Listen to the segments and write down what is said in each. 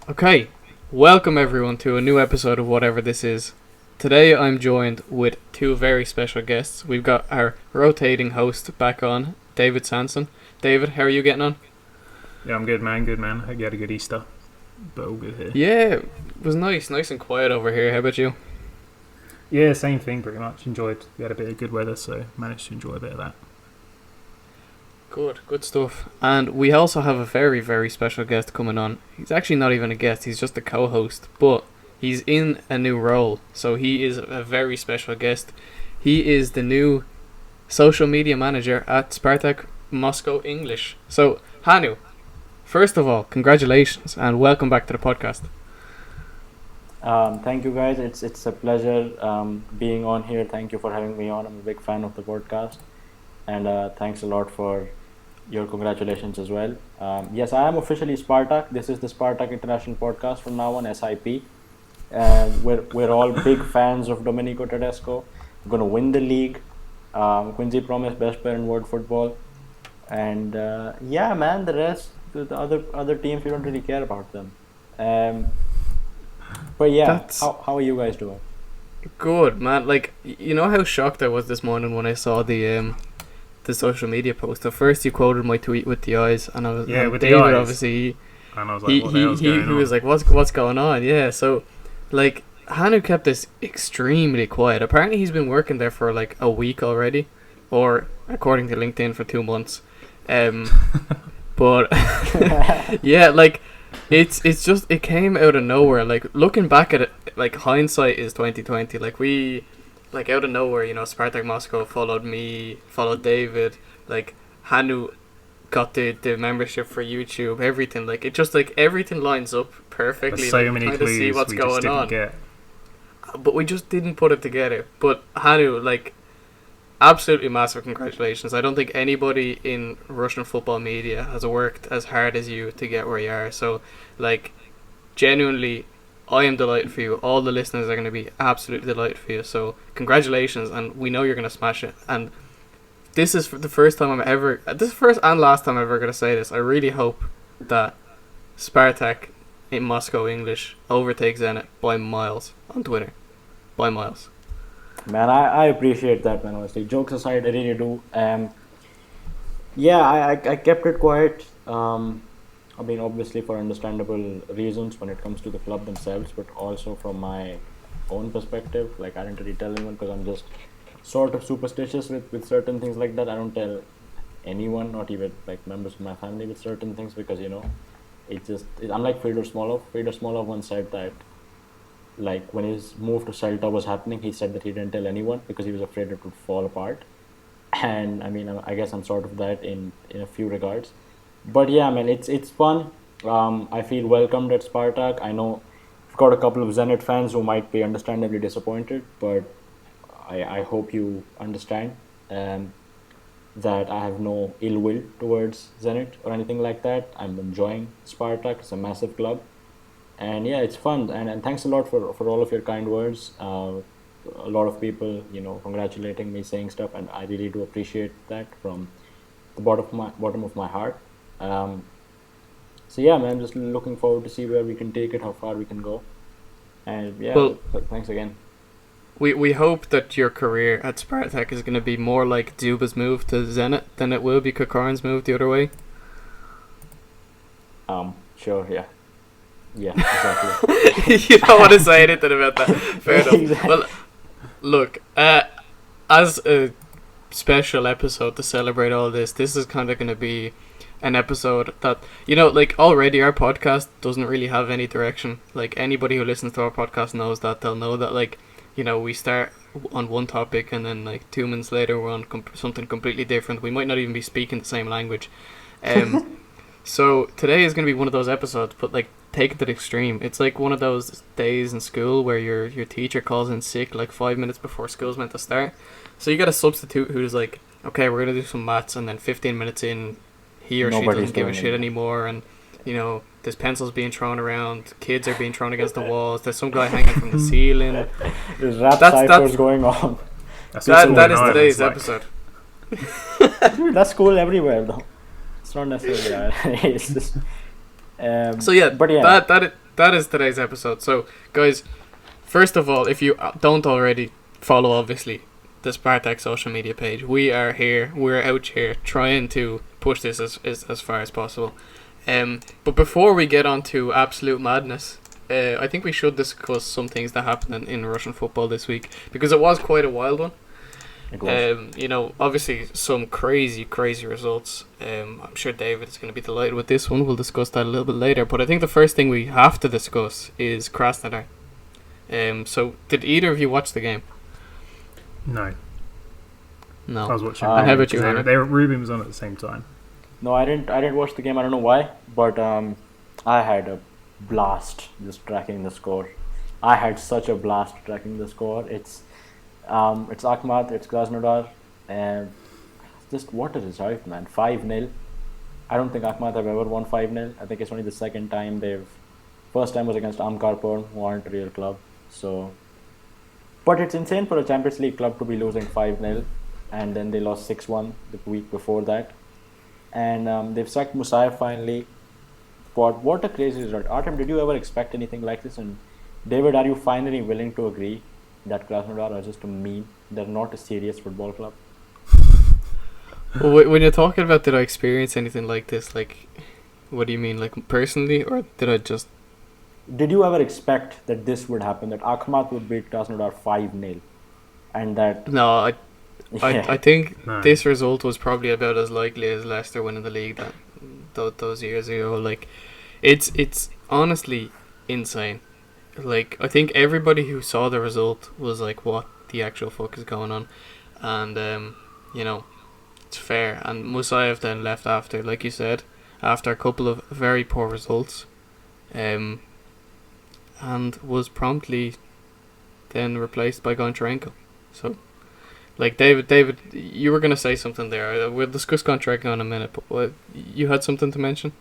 Okay, welcome everyone to a new episode of whatever this is. Today I'm joined with two very special guests. We've got our rotating host back on, David Sansun. David, how are you getting on? Yeah, I'm good, man. I had a good Easter, but all good here. Yeah, it was nice and quiet over here. How about you? Yeah, same thing, pretty much. Enjoyed. We had a bit of good weather, so managed to enjoy a bit of that. Good stuff. And we also have a very, very special guest coming on. He's actually not even a guest, he's just a co-host, but he's in a new role, so he is a very special guest. He is the new social media manager at Spartak Moscow English. So, Hanu, first of all, congratulations and welcome back to the podcast. Thank you, guys. It's a pleasure being on here. Thank you for having me on. I'm a big fan of the podcast, and thanks a lot for your congratulations as well. Yes, I am officially Spartak. This is the Spartak International Podcast from now on, SIP. We're all big fans of Domenico Tedesco. We're going to win the league. Quincy promised best player in world football. And yeah, man, the rest, the other teams, we don't really care about them. But yeah, how are you guys doing? Good, man. Like, you know how shocked I was this morning when I saw the social media post. At first, you quoted my tweet with the eyes, and I was with David, the eyes. Obviously, And I was like, what the hell's going on? he was like, what's going on? Yeah, so like Hanu kept this extremely quiet. Apparently, he's been working there for like a week already, or according to LinkedIn, for 2 months. But yeah, like it's just it came out of nowhere. Like looking back at it, like hindsight is 2020. Like we. Like out of nowhere, you know, Spartak Moscow followed me, followed David, like Hanu got the membership for YouTube, everything. Like it just like everything lines up perfectly. There's so like, many trying clues to see what's we going just didn't on. get. But we just didn't put it together. But Hanu, like, absolutely massive congratulations. I don't think anybody in Russian football media has worked as hard as you to get where you are. So, like, genuinely, I am delighted for you. All the listeners are going to be absolutely delighted for you. So, congratulations, and we know you're going to smash it. And this is the first time this is first and last time I'm ever going to say this. I really hope that Spartak in Moscow English overtakes Zenit by miles on Twitter. By miles. Man, I appreciate that, man, honestly. Jokes aside, I really do. Yeah, I kept it quiet. I mean, obviously for understandable reasons when it comes to the club themselves, but also from my own perspective. Like, I didn't really tell anyone because I'm just sort of superstitious with certain things like that. I don't tell anyone, not even like members of my family, with certain things because, you know, unlike Fyodor Smolov once said that, like, when his move to Celta was happening, he said that he didn't tell anyone because he was afraid it would fall apart. And I mean, I guess I'm sort of that in a few regards. But yeah, man, it's fun. I feel welcomed at Spartak. I know I've got a couple of Zenit fans who might be understandably disappointed, but I hope you understand that I have no ill will towards Zenit or anything like that. I'm enjoying Spartak. It's a massive club. And yeah, it's fun. And thanks a lot for all of your kind words. A lot of people, you know, congratulating me, saying stuff, and I really do appreciate that from the bottom of my heart. So yeah, man, just looking forward to see where we can take it, how far we can go, and yeah, well, thanks again. We hope that your career at Spartak is going to be more like Zuba's move to Zenit than it will be Kokorin's move the other way. Sure, yeah, exactly. You don't want to say anything about that. Fair enough. Exactly. Well, look, as a special episode to celebrate all this is kind of going to be an episode that, you know, like, already our podcast doesn't really have any direction. Like, anybody who listens to our podcast knows that. They'll know that, like, you know, we start on one topic and then like 2 minutes later we're on something completely different. We might not even be speaking the same language. So today is going to be one of those episodes, but like, take it to the extreme. It's like one of those days in school where your teacher calls in sick like 5 minutes before school's meant to start. So you got a substitute who's like, okay, we're going to do some maths, and then 15 minutes in, he or she doesn't give a shit anymore, and, you know, there's pencils being thrown around, kids are being thrown against the walls, there's some guy hanging from the ceiling. There's rap ciphers going on. That is today's episode. Dude, that's cool everywhere though. It's not necessarily it's just, so yeah, but yeah, that is today's episode. So, guys, first of all, if you don't already follow, obviously, the Spartak social media page, we're out here trying to push this as far as possible. But before we get on to absolute madness, I think we should discuss some things that happened in Russian football this week, because it was quite a wild one. Obviously some crazy results. I'm sure David is going to be delighted with this one. We'll discuss that a little bit later. But I think the first thing we have to discuss is Krasnodar. So did either of you watch the game? No. No. I was watching. And how about you, Hanu? Ruben was on at the same time. No, I didn't watch the game. I don't know why, but I had a blast just tracking the score. I had such a blast tracking the score. It's Akhmat, it's Krasnodar, and just what a result, man. 5-0. I don't think Akhmat have ever won 5-0. I think it's only the second time first time was against Amkarpur, who aren't a real club. So, but it's insane for a Champions League club to be losing 5-0, and then they lost 6-1 the week before that. And they've sacked Musayev finally. But what a crazy result. Artem, did you ever expect anything like this? And David, are you finally willing to agree that Krasnodar are just a meme? They're not a serious football club? Well, when you're talking about did I experience anything like this, like, what do you mean, like personally, or did I just... Did you ever expect that this would happen, that Akhmat would beat Krasnodar 5-0? And that... No, I think No. this result was probably about as likely as Leicester winning the league those years ago. Like, it's honestly insane. Like, I think everybody who saw the result was like, what the actual fuck is going on? And, it's fair. And Musayev then left after, like you said, after a couple of very poor results, and was promptly then replaced by Goncharenko. So, like, David, you were going to say something there. We'll discuss Goncharenko in a minute, but you had something to mention?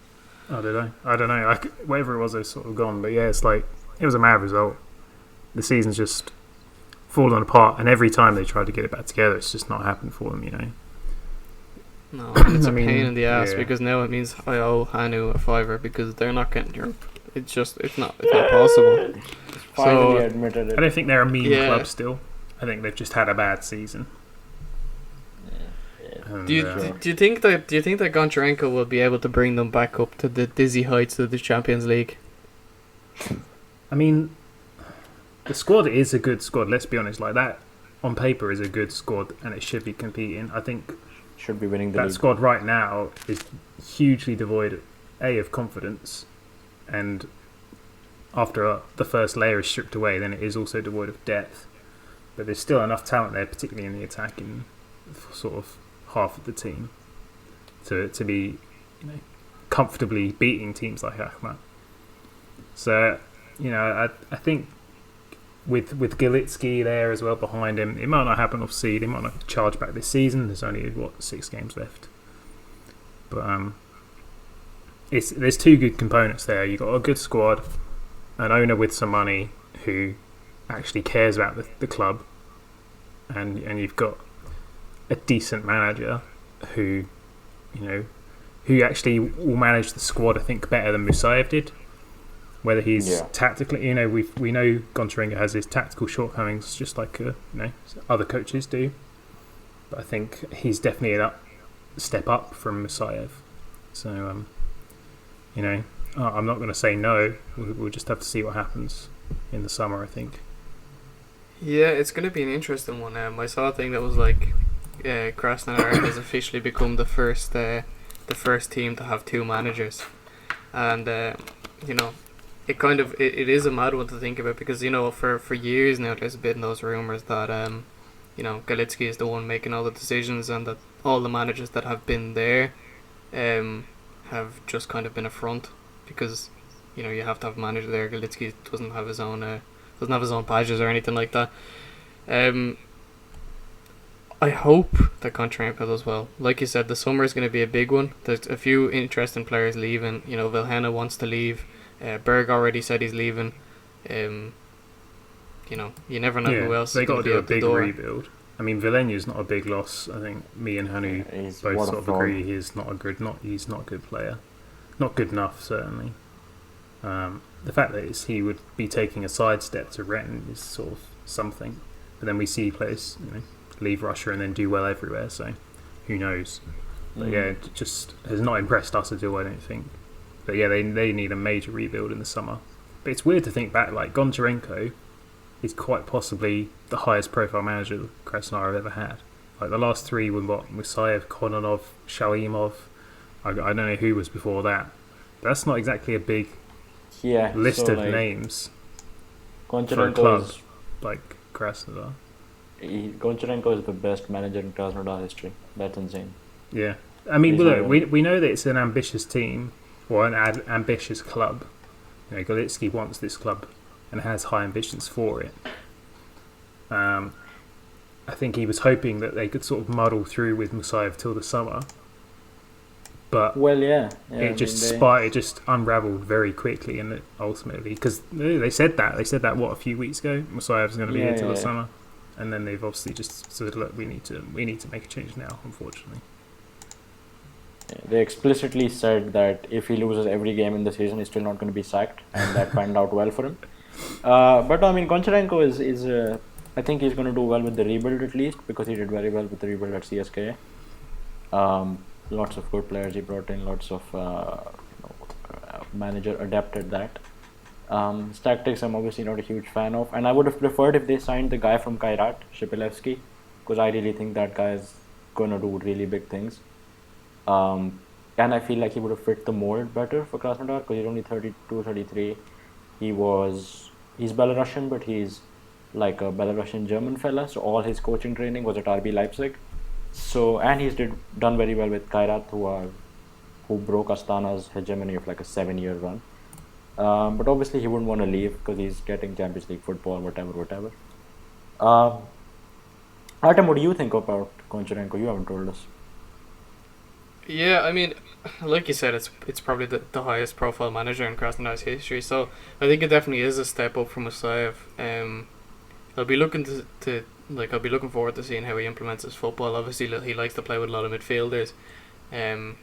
Oh, did I? I don't know. Whatever it was, it's sort of gone. But yeah, it's like, it was a mad result. The season's just fallen apart, and every time they try to get it back together, it's just not happened for them, No, and it's a mean, pain in the ass, yeah. because now it means I owe Hanu a fiver because they're not getting Europe. It's not possible. Finally So, admitted it. I don't think they're a meme Yeah. club still. I think they've just had a bad season. And, do you think that Goncharenko will be able to bring them back up to the dizzy heights of the Champions League? I mean, the squad is a good squad. Let's be honest. Like, that on paper is a good squad, and it should be competing. I think Should be winning the that league. squad right now is hugely devoid of confidence, and after the first layer is stripped away, then it is also devoid of depth. But there's still enough talent there, particularly in the attacking sort of half of the team, to be comfortably beating teams like Akhmat. So I think with Galitsky there as well behind him, it might not happen off seed. He might not charge back this season. There's only 6 games left, but there's two good components there. You've got a good squad, an owner with some money who actually cares about the club, and you've got a decent manager who actually will manage the squad, I think, better than Musayev did. Whether he's tactically, we know Goncharenko has his tactical shortcomings, just like other coaches do. But I think he's definitely a step up from Musayev. So I'm not going to say no. We'll just have to see what happens in the summer, I think. Yeah, it's going to be an interesting one. I saw a thing that was like, Krasnodar has officially become the first team to have 2 managers, and it is a mad one to think about, because for years now there's been those rumours that Galitsky is the one making all the decisions, and that all the managers that have been there have just kind of been a front, because you have to have a manager there. Galitsky doesn't have his own badges or anything like that. I hope that Goncharenko does well. Like you said, the summer is going to be a big one. There's a few interesting players leaving. Vilhena wants to leave. Berg already said he's leaving. You never know who else. They got to do a out the big door. rebuild. I mean, Vilhena not a big loss. I think me and Hanu He's both sort of waterfall. agree he's not a good player. Not good enough, certainly. The fact that he would be taking a sidestep to Renton is sort of something. But then we see players, leave Russia and then do well everywhere. So who knows? But yeah, it just has not impressed us at all, I don't think. But yeah, they need a major rebuild in the summer. But it's weird to think back, like Goncharenko is quite possibly the highest profile manager Krasnodar have ever had. Like the last three were Musayev, Kononov, Shalimov. I don't know who was before that. But that's not exactly a big list of names for a club like Krasnodar. Goncharenko is the best manager in Krasnodar history. That's insane. Yeah. I mean, look, we know that it's an ambitious team or an ambitious club. Golitsky wants this club and has high ambitions for it. I think he was hoping that they could sort of muddle through with Musayev till the summer. But it just unravelled very quickly, and ultimately, because they said that a few weeks ago, Musayev's going to be here till the summer, and then they've obviously just said, look, we need to make a change now, unfortunately. They explicitly said that if he loses every game in the season, he's still not going to be sacked, and that panned out well for him. But I mean, Goncharenko is I think he's going to do well with the rebuild at least, because he did very well with the rebuild at CSKA. Lots of good players he brought in, lots of manager adapted that. His tactics I'm obviously not a huge fan of, and I would have preferred if they signed the guy from Kairat, Shipilevsky, because I really think that guy is going to do really big things. And I feel like he would have fit the mold better for Krasnodar, because he's only 32, 33. He's Belarusian, but he's like a Belarusian German fella, so all his coaching training was at RB Leipzig. So, and he's done very well with Kairat, who broke Astana's hegemony of like a 7-year run. But obviously he wouldn't want to leave because he's getting Champions League football, whatever. Artem, what do you think about Goncharenko? You haven't told us. Yeah, I mean, like you said, it's probably the highest profile manager in Krasnodar's history. So I think it definitely is a step up from Musayev. I'll be looking I'll be looking forward to seeing how he implements his football. Obviously, he likes to play with a lot of midfielders, and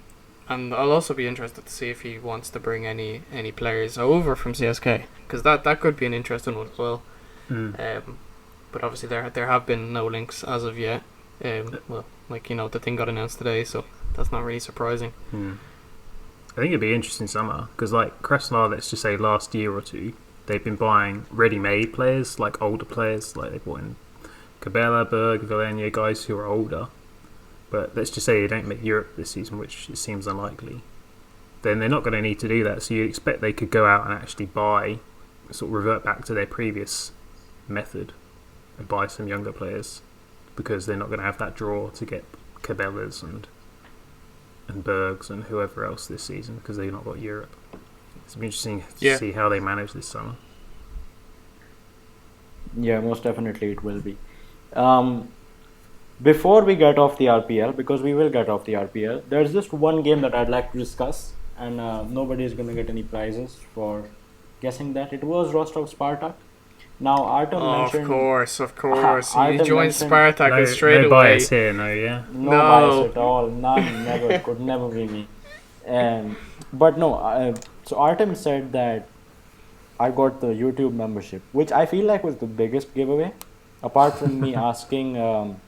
I'll also be interested to see if he wants to bring any players over from CSK, because that could be an interesting one as well. But obviously, there have been no links as of yet. Well, the thing got announced today, so that's not really surprising. I think it'd be interesting summer, because like Krasnodar, let's just say last year or two, they've been buying ready-made players, like older players, like they bought in Kabela, Berg, Vilenia, guys who are older. But let's just say they don't make Europe this season, which it seems unlikely. Then they're not going to need to do that. So you expect they could go out and actually buy, sort of revert back to their previous method and buy some younger players, because they're not going to have that draw to get Kabelas and Bergs and whoever else this season, because they've not got Europe. It's interesting to see how they manage this summer. Yeah, most definitely it will be. Before we get off the RPL, because we will get off the RPL, there's just one game that I'd like to discuss, and nobody is going to get any prizes for guessing that. It was Rostov Spartak. Now, Artem mentioned... Of course. You joined Spartak straight away. No bias here, no. No bias at all. None, never. Could never be me. But no, so Artem said that I got the YouTube membership, which I feel like was the biggest giveaway, apart from me asking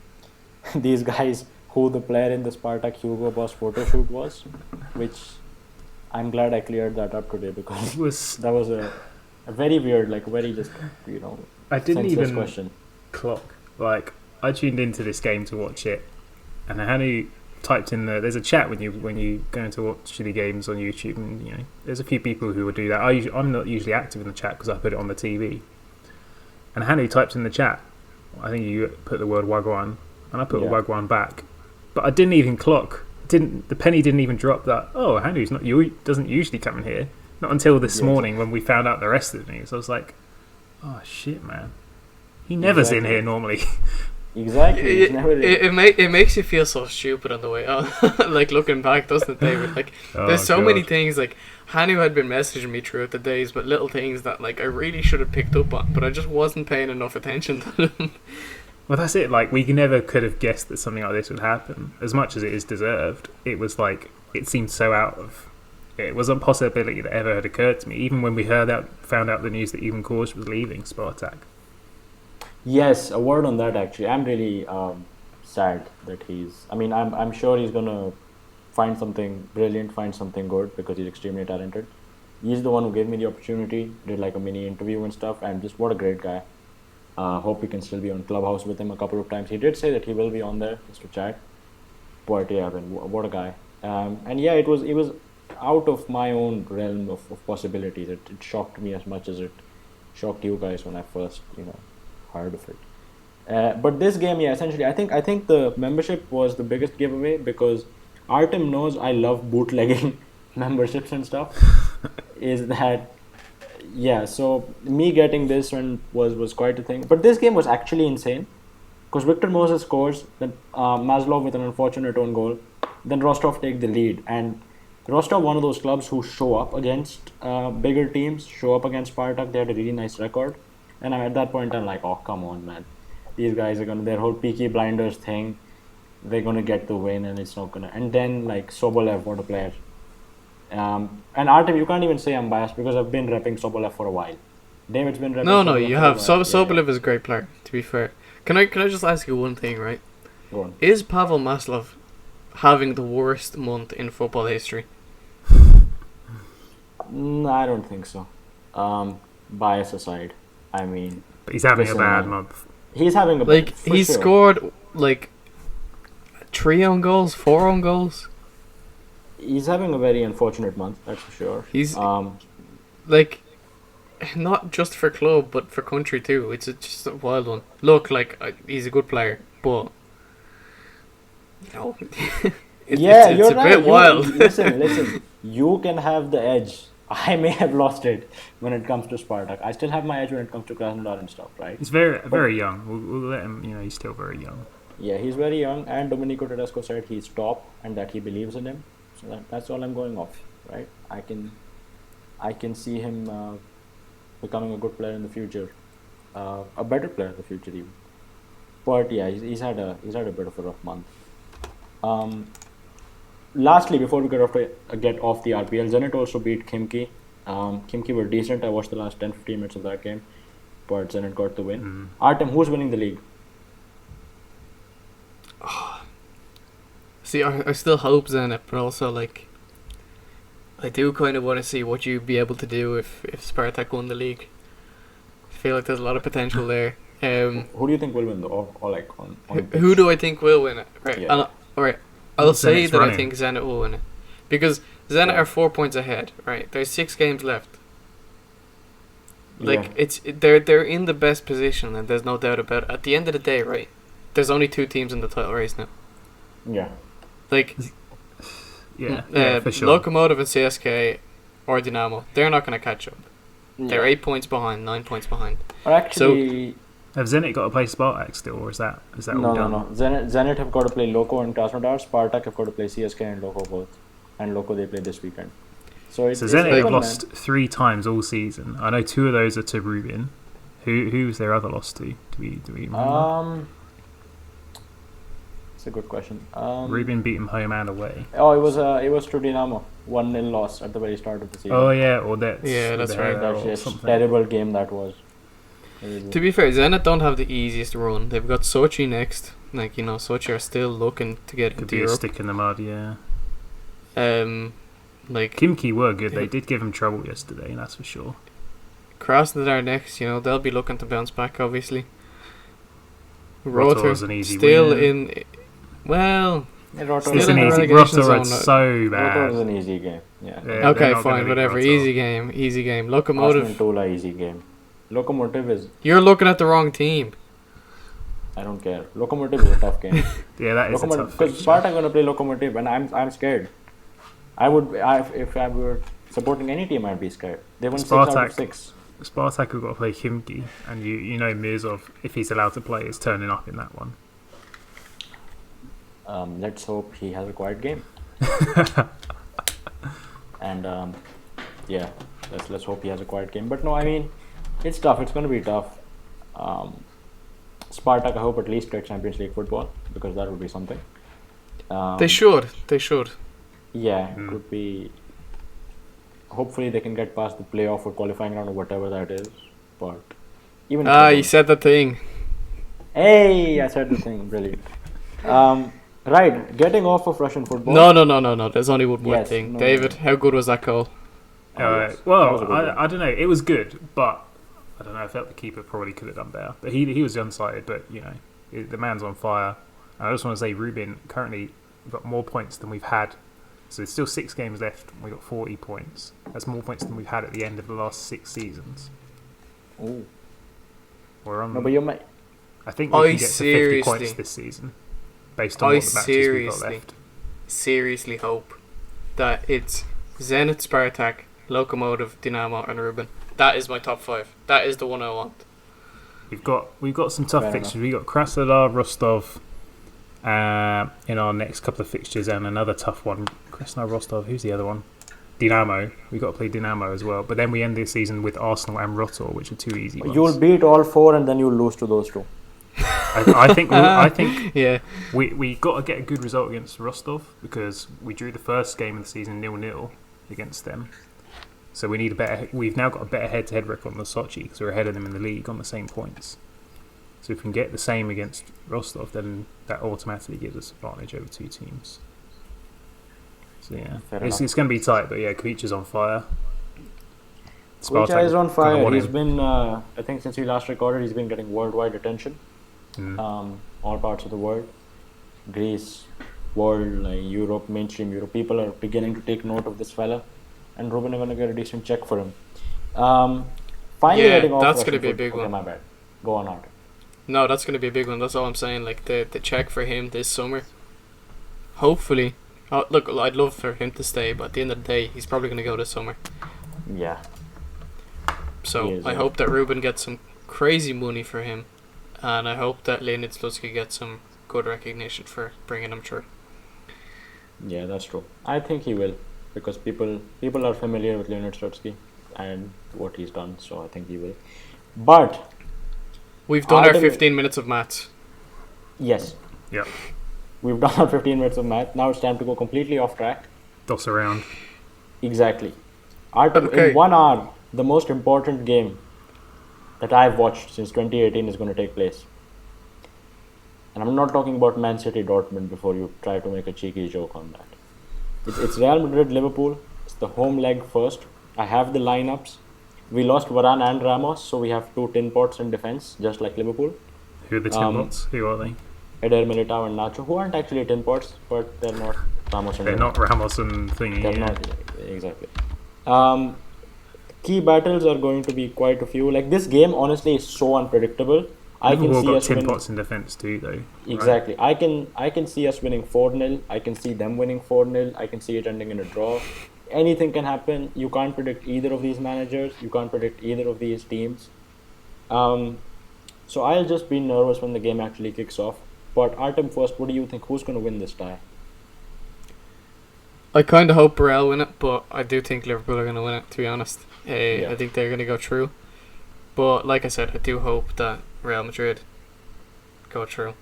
these guys who the player in the Spartak Hugo Boss photo shoot was, which I'm glad I cleared that up today, because that was a very weird, very just, I didn't even question. Clock. I tuned into this game to watch it, and Hanu typed in there's a chat when you go into watch the games on YouTube, and there's a few people who will do that. I'm not usually active in the chat because I put it on the TV. And Hanu typed in the chat, I think you put the word Wagwan, and I put Wagwan back, but I didn't even clock. The penny didn't even drop that. Oh, Hanu's doesn't usually come in here. Not until this morning when we found out the rest of the news. I was like, oh shit, man, he never's in here normally. Exactly. It makes you feel so stupid on the way out. Looking back, doesn't it, David? There's so many things. Hanu had been messaging me throughout the days, but little things that I really should have picked up on, but I just wasn't paying enough attention to them. Well, that's it. We never could have guessed that something like this would happen. As much as it is deserved, it was it seemed so out of it was a possibility that ever had occurred to me, even when we found out the news that even Kors was leaving Spartak. Yes, a word on that actually. I'm really sad that he's. I mean, I'm sure he's gonna find something brilliant, find something good because he's extremely talented. He's the one who gave me the opportunity, did like a mini interview and stuff, and just what a great guy. Hope we can still be on Clubhouse with him a couple of times. He did say that he will be on there just to chat. But yeah, I mean, what a guy. And yeah, it was out of my own realm of possibilities. It shocked me as much as it shocked you guys when I first heard of it. But this game, yeah, essentially, I think the membership was the biggest giveaway because Artem knows I love bootlegging memberships and stuff. Is that yeah? So me getting this one was quite a thing. But this game was actually insane because Victor Moses scores, then Maslov with an unfortunate own goal, then Rostov take the lead, and Rostov, one of those clubs who show up against bigger teams, show up against Spartak. They had a really nice record, and at that point I'm like, oh come on, man, these guys are gonna their whole Peaky Blinders thing. They're gonna get the win, and it's not gonna. And then like Sobolev, what a player. And Artem, you can't even say I'm biased because I've been repping Sobolev for a while. David's been repping. No, Sobolev you for have. a while. Sobolev is a great player. To be fair, can I just ask you one thing, right? Go on. Is Pavel Maslov having the worst month in football history? No, I don't think so. Bias aside, I mean, But he's having listen, a bad man. month. He's having a Like for he sure. scored like 3 own goals, 4 own goals. He's having a very unfortunate month, that's for sure. He's Um, like not just for club but for country too. It's just a wild one. Look, like he's a good player, but no, yeah, it's you're a right. bit wild. Listen. You can have the edge. I may have lost it when it comes to Spartak. I still have my edge when it comes to Krasnodar and stuff, right? He's very young. We'll let him. He's still very young. Yeah, he's very young, and Domenico Tedesco said he's top and that he believes in him. So that's all I'm going off, right? I can see him becoming a good player in the future, a better player in the future even. But yeah, he's had a bit of a rough month. Lastly, before we get off the RPL, Zenit also beat Khimki. Khimki were decent. I watched the last 10-15 minutes of that game, but Zenit got the win. Artem, who's winning the league? See, I still hope Zenit, but also like I do kind of want to see what you'd be able to do if Spartak won the league. I feel like there's a lot of potential there. Who do you think will win or like on Who do I think will win it? Right. Yeah. Alright. I'll say Zenit's that I running. think Zenit will win it. Because Zenit Yeah. are 4 points ahead, right? There's 6 games left. Like Yeah. they're in the best position, and there's no doubt about it. At the end of the day, right? There's only 2 teams in the title race now. Yeah. Like Yeah, for sure. Lokomotiv and CSK or Dynamo, they're not going to catch up. They're 8 points behind, 9 points behind. Or actually, Have Zenit got to play Spartak still, or is that all no. done? Zenit have got to play Loco and Krasnodar. Spartak have got to play CSK and Loco both. And Loco they play this weekend. So it's Zenit open, have man. lost 3 times all season. I know 2 of those are to Rubin. Who's their other loss to? Do we remember? It's a good question. Rubin beat him home and away. Oh, it was to Dynamo. 1-0 loss at the very start of the season. Oh yeah, or that's Yeah, that's right. That's or just something. terrible game that was. To be fair, Zenit don't have the easiest run. They've got Sochi next. Like, Sochi are still looking to get Could into be a Europe. stick in the mud, yeah. Like Khimki were good. They did give him trouble yesterday, that's for sure. Krasnodar next, they'll be looking to bounce back, obviously. Rotor's Rotor an easy still win. in. Well, Rotor Still It's in an the easy. relegation Rotor are zone. so bad. Rotor is an easy game. Yeah. Yeah, they're okay, not gonna fine, beat whatever. Rotor. Easy game. Arsenal Lokomotiv. Tola easy game. Lokomotiv is You're looking at the wrong team. I don't care. Lokomotiv is a tough game. Yeah, that is a tough because fixture. Spartak gonna play Lokomotiv, and I'm scared. If I were supporting any team, I'd be scared. They won 6 out Spartak. of 6. Spartak have got to play Khimki, and you know Mirzov, if he's allowed to play, is turning up in that one. Let's hope he has a quiet game. And yeah, let's hope he has a quiet game. But no, I mean, it's tough. It's gonna be tough. Spartak, I hope at least get Champions League football because that would be something. They should. Yeah, it would be hopefully they can get past the playoff or qualifying round or whatever that is. But even You said the thing. hey, I said the thing. Brilliant. Right, getting off of Russian football. No. There's only one more Yes, thing. no, David, no. how good was that goal? Yes, that was a Well, good one. I don't know. It was good, but I don't know. I felt the keeper probably could have done better. But he was unsighted. But the man's on fire. And I just want to say, Rubin currently got more points than we've had. So there's still 6 games left. And we got 40 points. That's more points than we've had at the end of the last 6 seasons. Ooh. We're on. No, but you might. I think we can get to 50 seriously- points this season, based on what the matches we've got left. seriously hope that it's Zenit, Spartak, Lokomotiv, Dinamo, and Rubin. That is my top 5. That is the one I want. We've got some tough Fair fixtures. enough. We've got Krasnodar, Rostov in our next couple of fixtures, and another tough one. Krasnodar, Rostov. Who's the other one? Dinamo. We've got to play Dinamo as well. But then we end the season with Arsenal and Rostov, which are 2 easy ones. You'll beat all 4 and then you'll lose to those 2. I think Yeah. we got to get a good result against Rostov because we drew the first game of the season 0-0 against them. So we need a better. We've now got a better head-to-head record on the Sochi because we're ahead of them in the league on the same points. So if we can get the same against Rostov, then that automatically gives us advantage over 2 teams. So yeah, Fair it's enough. going to be tight, but yeah, Kuicha's on fire. Kuicha is on kinda fire. want He's him. been, I think since we last recorded, he's been getting worldwide attention. Mm. All parts of the world. Greece, world, like Europe, mainstream Europe. People are beginning to take note of this fella. And Ruben are going to get a decent check for him. Finally Yeah, getting off that's Russian gonna be a foot- big okay, one. my bad. Go on, Artem. No, that's going to be a big one. That's all I'm saying. Like, the check for him this summer. Hopefully. Look, I'd love for him to stay, but at the end of the day, he's probably going to go this summer. Yeah. He So is, I yeah. hope that Ruben gets some crazy money for him. And I hope that Leonid Slutsky gets some good recognition for bringing him through. Yeah, that's true. I think he will. Because people are familiar with Leonid Strutsky and what he's done. So I think he will. But, We've done our Artem- 15 minutes of maths. yes. Yeah, We've done our 15 minutes of math. Now it's time to go completely off track. doss around. Exactly. Artem, Okay. in 1 hour, the most important game that I've watched since 2018 is going to take place. And I'm not talking about Man City Dortmund before you try to make a cheeky joke on that. It's Real Madrid Liverpool. It's the home leg first. I have the lineups. We lost Varane and Ramos, so we have 2 tin pots in defense, just like Liverpool. Who are the Timbots? Who are they? Eder Militao and Nacho, who aren't actually tin pots, but they're not Ramos and They're Ramos. not Ramos and thingy. They're yeah. not exactly. Key battles are going to be quite a few. Like this game, honestly, is so unpredictable. I can Liverpool see got us tin winning. pots in defence too, though. right? Exactly. I can see us winning 4-0. I can see them winning 4-0. I can see it ending in a draw. Anything can happen. You can't predict either of these managers. You can't predict either of these teams. So I'll just be nervous when the game actually kicks off. But Artem, first, what do you think? Who's going to win this tie? I kind of hope Real win it, but I do think Liverpool are going to win it, to be honest. Yeah. I think they're going to go through. But like I said, I do hope that Real Madrid go through.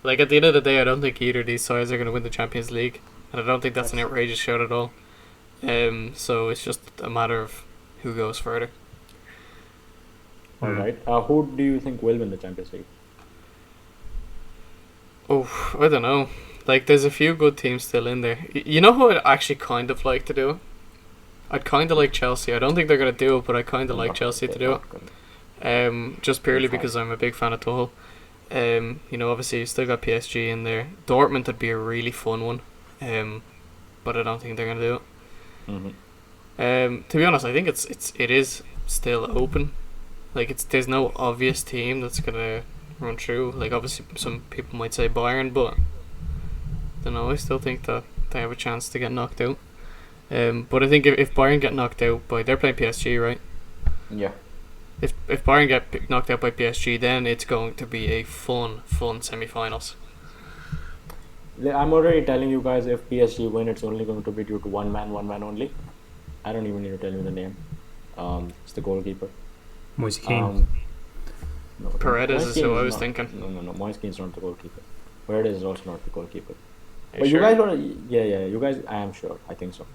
Like, at the end of the day, I don't think either of these sides are going to win the Champions League. And I don't think that's an outrageous shout at all. So it's just a matter of who goes further. All right. Who do you think will win the Champions League? Oh, I don't know. Like, there's a few good teams still in there. You know who I'd actually kind of like to do it? I'd kind of like Chelsea. I don't think they're going to do it, but I kind of like Chelsea to do it. Just purely because I'm a big fan of Tuchel. Obviously you still got PSG in there. Dortmund would be a really fun one. But I don't think they're going to do it. Mm-hmm. To be honest, I think it is still open. Like, there's no obvious team that's going to run through. Like, obviously some people might say Bayern, but I don't know, I still think that they have a chance to get knocked out. But I think if Bayern get knocked out by, they're playing PSG, right? Yeah. If Bayern get knocked out by PSG, then it's going to be a fun semi-finals. I'm already telling you guys, if PSG win, it's only going to be due to one man only. I don't even need to tell you the name. It's the goalkeeper. Moise Kean. No, Paredes Moise is Kean who I is was not- thinking. No. Moise Kean's not the goalkeeper. Paredes is also not the goalkeeper. Are But you you sure? guys want to... Yeah, you guys... I am sure. I think so.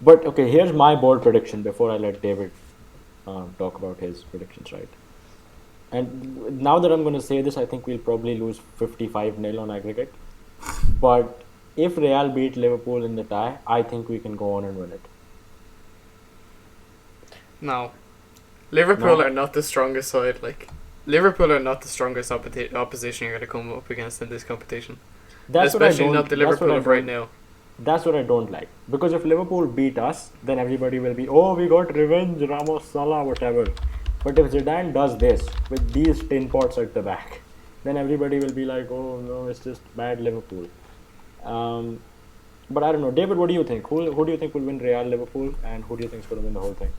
But okay, here's my bold prediction before I let David talk about his predictions, right? And now that I'm going to say this, I think we'll probably lose 55-0 on aggregate. But if Real beat Liverpool in the tie, I think we can go on and win it. No. Liverpool are not the strongest side. Like, Liverpool are not the strongest opposition you're going to come up against in this competition. Especially not the Liverpool of right now. That's what I don't like. Because if Liverpool beat us, then everybody will be, oh, we got revenge, Ramos, Salah, whatever. But if Zidane does this with these tin pots at the back, then everybody will be like, oh no, it's just bad Liverpool. But I don't know. David, what do you think? Who do you think will win Real Liverpool, and who do you think is going to win the whole thing?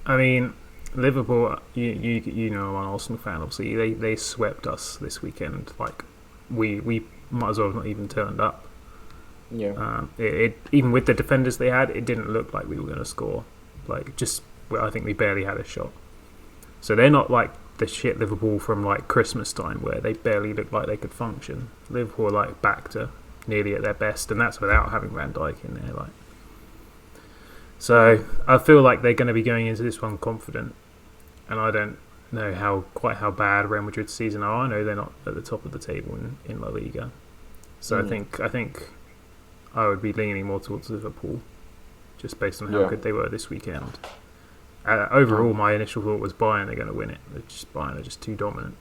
I mean, Liverpool, you know, I'm an Arsenal fan, obviously. They swept us this weekend. Like, we might as well have not even turned up. Yeah. It even with the defenders they had, it didn't look like we were going to score. Like, I think we barely had a shot. So they're not like the shit Liverpool from like Christmas time where they barely looked like they could function. Liverpool are like back to nearly at their best, and that's without having Van Dijk in there. Like, so I feel like they're going to be going into this one confident, and I don't know quite how bad Real Madrid's season are. I know they're not at the top of the table in La Liga, so I think I would be leaning more towards Liverpool, just based on how good they were this weekend. Overall, my initial thought was Bayern are going to win it. Bayern are just too dominant.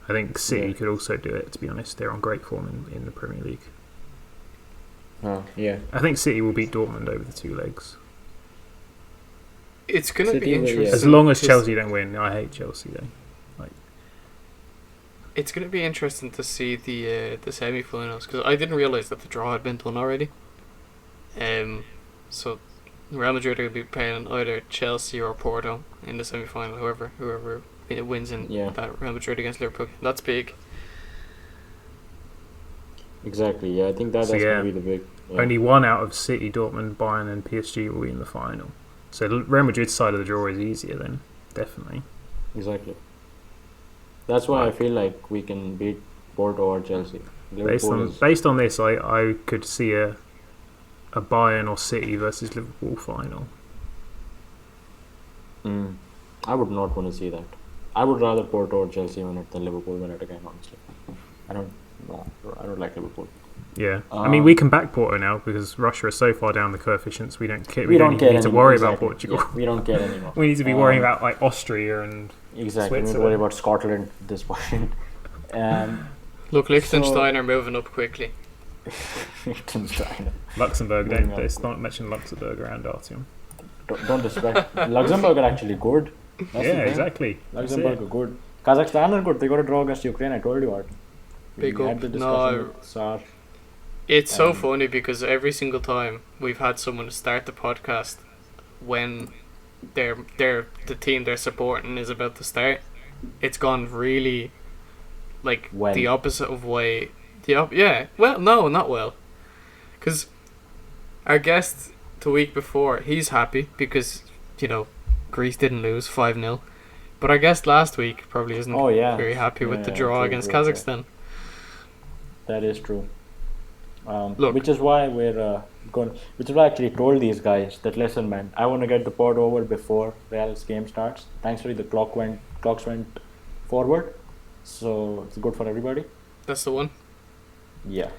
I think City could also do it, to be honest. They're on great form in the Premier League. I think City will beat Dortmund over the two legs. It's going to be interesting. As long as Chelsea don't win. I hate Chelsea, though. It's going to be interesting to see the semi-finals, because I didn't realise that the draw had been done already. So Real Madrid will be playing either Chelsea or Porto in the semi-final. Whoever wins in that Real Madrid against Liverpool. That's big. Exactly. Yeah, I think that's going to be the big. Yeah. Only one out of City, Dortmund, Bayern, and PSG will be in the final. So Real Madrid's side of the draw is easier then, definitely. Exactly. That's why I feel like we can beat Porto or Chelsea. Based on this, I could see a Bayern or City versus Liverpool final. I would not want to see that. I would rather Porto or Chelsea win it than Liverpool win it again, honestly. I don't like Liverpool. Yeah, I mean, we can back Porto now because Russia is so far down the coefficients. We don't need to worry about Portugal. Yeah, we don't care anymore. We need to be worrying about like Austria and Switzerland. We need to worry about Scotland at this point. Look, Liechtenstein are moving up quickly. Liechtenstein. Luxembourg, let's not mention Luxembourg around Artem. Don't disrespect. Luxembourg are actually good. Exactly. Luxembourg are good. Kazakhstan are good. They got a draw against Ukraine. I told you, Art. Big up. No, it's so funny because every single time we've had someone start the podcast when the team they're supporting is about to start, it's gone really like the opposite of way. Well, no, not well. Because our guest the week before, he's happy because, Greece didn't lose 5-0. But our guest last week probably isn't very happy with the draw against Kazakhstan. That is true. Which is why which is why I actually told these guys that, listen, man, I want to get the pod over before Real's game starts. Thankfully, the clocks went forward, so it's good for everybody. That's the one. Yeah.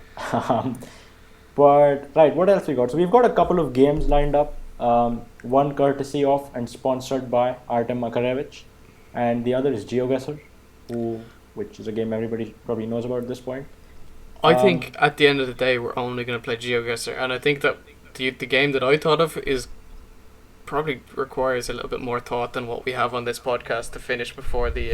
But right, what else we got? So we've got a couple of games lined up. One courtesy of and sponsored by Artem Makarevich, and the other is Geoguessr, which is a game everybody probably knows about at this point. I think at the end of the day, we're only going to play Geoguessr, and I think that the game that I thought of is probably requires a little bit more thought than what we have on this podcast to finish before the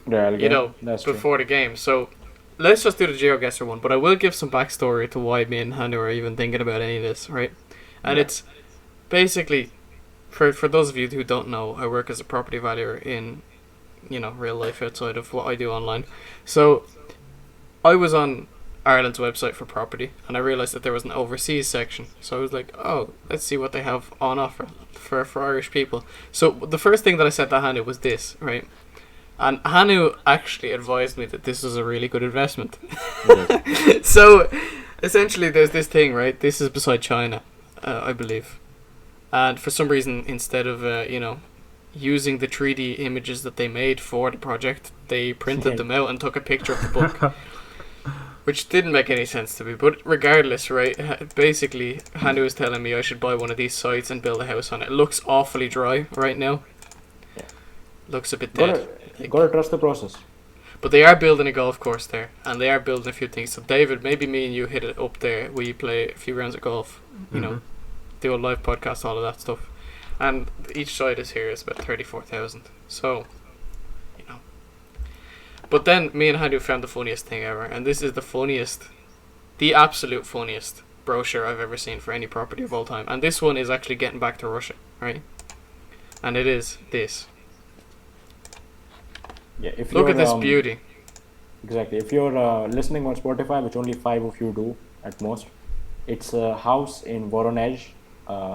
before the game. So let's just do the Geoguessr one, but I will give some backstory to why me and Hanu are even thinking about any of this, right? And it's basically, for those of you who don't know, I work as a property valuer in real life outside of what I do online. So I was on Ireland's website for property, and I realised that there was an overseas section. So I was like, oh, let's see what they have on offer for Irish people. So the first thing that I said to Hanu was this, right? And Hanu actually advised me that this was a really good investment. So essentially there's this thing, right? This is beside China. I believe. And for some reason, instead of using the 3D images that they made for the project, they printed them out and took a picture of the book, which didn't make any sense to me. But regardless, right? Basically, Hanu was telling me I should buy one of these sites and build a house on it. It looks awfully dry right now. Yeah. Looks a bit dead. Gotta trust the process. But they are building a golf course there, and they are building a few things. So David, maybe me and you hit it up there. We play a few rounds of golf. You know, do a live podcast, all of that stuff. And each side is here is about 34,000. So, you know. But then me and Hanu found the funniest thing ever, and this is the absolute funniest brochure I've ever seen for any property of all time. And this one is actually getting back to Russia, right? And it is this. Yeah, if Look at this beauty. Exactly. If you're listening on Spotify, which only 5 of you do at most, it's a house in Voronezh,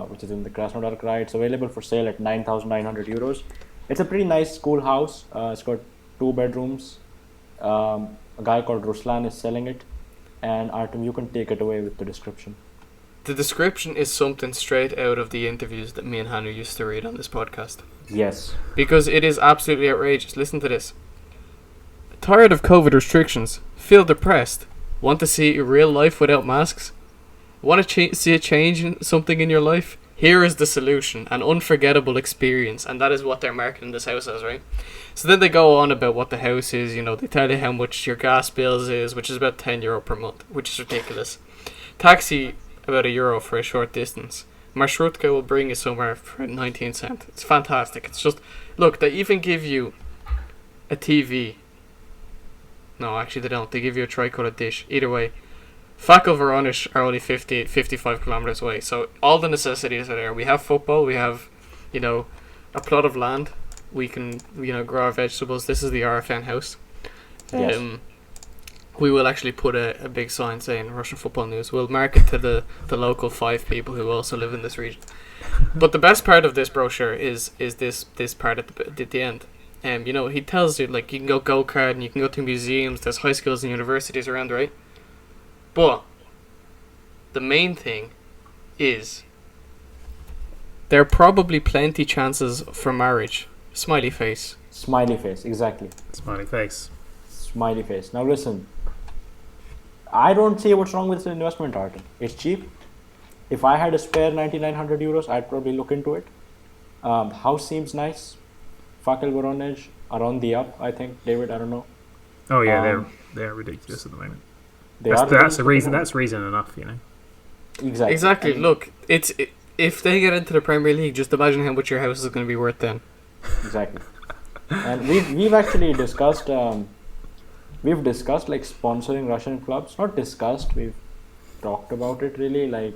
which is in the Krasnodar Krai. It's available for sale at 9,900 euros. It's a pretty nice school house. It's got 2 bedrooms. A guy called Ruslan is selling it. And Artem, you can take it away with the description. The description is something straight out of the interviews that me and Hanu used to read on this podcast. Yes. Because it is absolutely outrageous. Listen to this. Tired of COVID restrictions? Feel depressed? Want to see real life without masks? Want to see a change in something in your life? Here is the solution, an unforgettable experience, and that is what they're marketing this house as, right? So then they go on about what the house is, they tell you how much your gas bills is, which is about €10 per month, which is ridiculous. Taxi, about €1 for a short distance. Marshrutka will bring you somewhere for 19 cents. It's fantastic. It's just, look, they even give you a TV. No, actually they don't. They give you a tricolor dish. Either way. Fakal Voronezh are only 55 kilometers away. So all the necessities are there. We have football. We have, a plot of land. We can, grow our vegetables. This is the RFN house. Yes. We will actually put a big sign saying Russian football news. We'll mark it to the local 5 people who also live in this region. But the best part of this brochure is this part at the end. He tells you, like, you can go kart and you can go to museums. There's high schools and universities around, right? But the main thing is there are probably plenty chances for marriage. Smiley face. Smiley face, exactly. Smiley face. Smiley face. Now listen, I don't see what's wrong with this investment, Artem. It's cheap. If I had a spare 9,900 euros, I'd probably look into it. House seems nice. Fakal Voronezh are on the up, I think. David, I don't know. Oh yeah, they're ridiculous at the moment. That's reason enough, Exactly. And look, if they get into the Premier League, just imagine how much your house is going to be worth then. Exactly. And we've actually discussed like sponsoring Russian clubs. Not discussed, we've talked about it really, like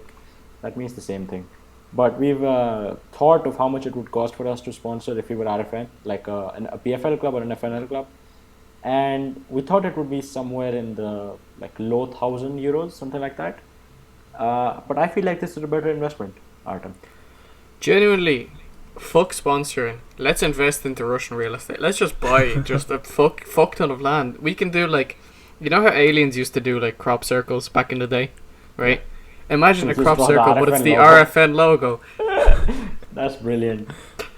that means the same thing. But we've thought of how much it would cost for us to sponsor if we were RFN, like a PFL club or an FNL club. And we thought it would be somewhere in the low 1,000 euros, something like that. But I feel like this is a better investment, Artem. Genuinely, fuck sponsoring. Let's invest into Russian real estate. Let's just buy just a fuck ton of land. We can do how aliens used to do crop circles back in the day, right? Imagine a crop circle, but it's the RFN logo. That's brilliant.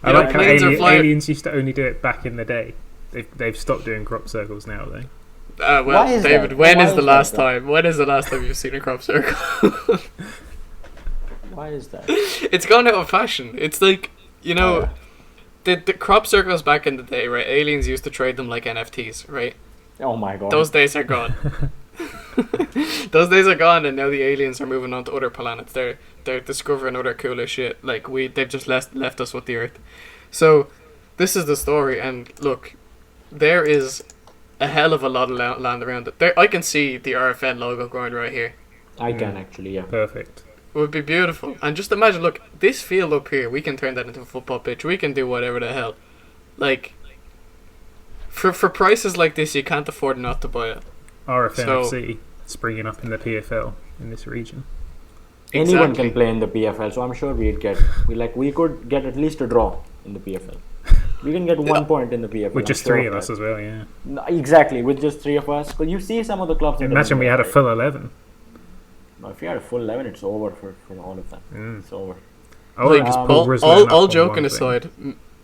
I like how aliens used to only do it back in the day. They've stopped doing crop circles now, though. Well, David, when is the last time you've seen a crop circle? Why is that? It's gone out of fashion. It's like, the crop circles back in the day, right? Aliens used to trade them like NFTs, right? Oh my god. Those days are gone. Those days are gone, and now the aliens are moving on to other planets. They're discovering other cooler shit. They've just left us with the Earth. So, this is the story, and look, there is a hell of a lot of land around it. I can see the RFN logo going right here. I can actually, yeah. Perfect. It would be beautiful. And just imagine, look, this field up here, we can turn that into a football pitch. We can do whatever the hell. For prices like this, you can't afford not to buy it. RFNFC springing up in the PFL in this region. Anyone can play in the PFL, so I'm sure we could get at least a draw in the PFL. We can get 1 point in the PFL. With just 3 of us as well, yeah. No, exactly, with just 3 of us. Because you see some of the clubs... Imagine we had a full 11. No, if you had a full 11, it's over for all of them. It's over. I Like, just Um, pull Rizwan up all on joking one thing. aside,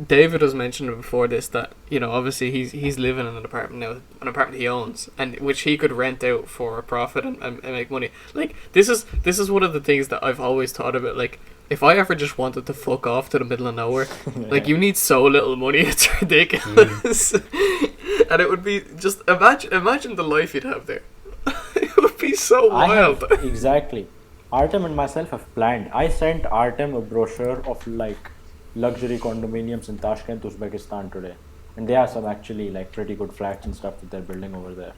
David was mentioning before this that obviously he's living in an apartment now, an apartment he owns, and which he could rent out for a profit and make money. Like this is one of the things that I've always thought about. Like if I ever just wanted to fuck off to the middle of nowhere, like you need so little money, it's ridiculous, and it would be just imagine the life you'd have there. It would be so wild. Exactly. Artem and myself have planned. I sent Artem a brochure of like luxury condominiums in Tashkent, Uzbekistan today, and they are some actually like pretty good flats and stuff that they're building over there,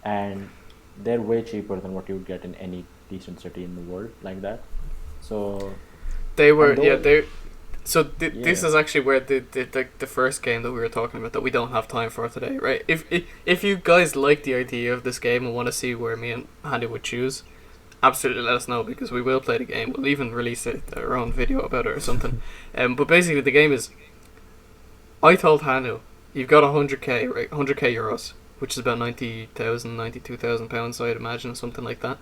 and they're way cheaper than what you would get in any decent city in the world like that. So They were and yeah those- they. So this Yeah. is actually where the first game that we were talking about that we don't have time for today, right? If you guys like the idea of this game and want to see where me and Hanu would choose, absolutely let us know because we will play the game. We'll even release our own video about it or something. But basically the game is, I told Hanu, you've got 100k, right? 100k euros, which is about 90,000, 92,000 pounds, I'd imagine, something like that.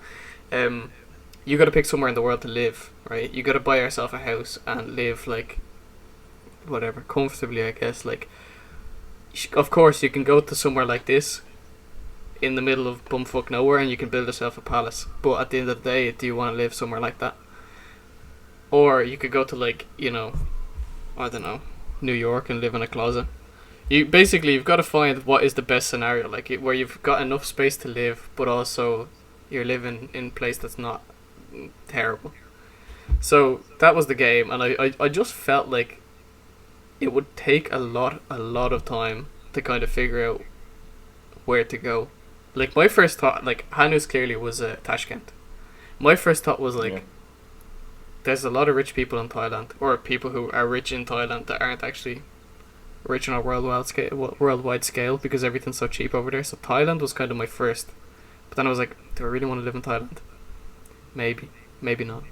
You got to pick somewhere in the world to live, right? You got to buy yourself a house and live like, whatever, comfortably, I guess. Like, of course, you can go to somewhere like this, in the middle of bumfuck nowhere, and you can build yourself a palace. But at the end of the day, do you want to live somewhere like that? Or you could go to like, I don't know, New York and live in a closet. You've got to find what is the best scenario, like where you've got enough space to live, but also you're living in a place that's not terrible. So that was the game, and I just felt like it would take a lot of time to kind of figure out where to go. Like my first thought, like Hanu's clearly was Tashkent. My first thought was like, Yeah. there's a lot of rich people in Thailand, or people who are rich in Thailand that aren't actually rich on a worldwide scale because everything's so cheap over there. So Thailand was kind of my first, but then I was like, do I really want to live in Thailand? Maybe not.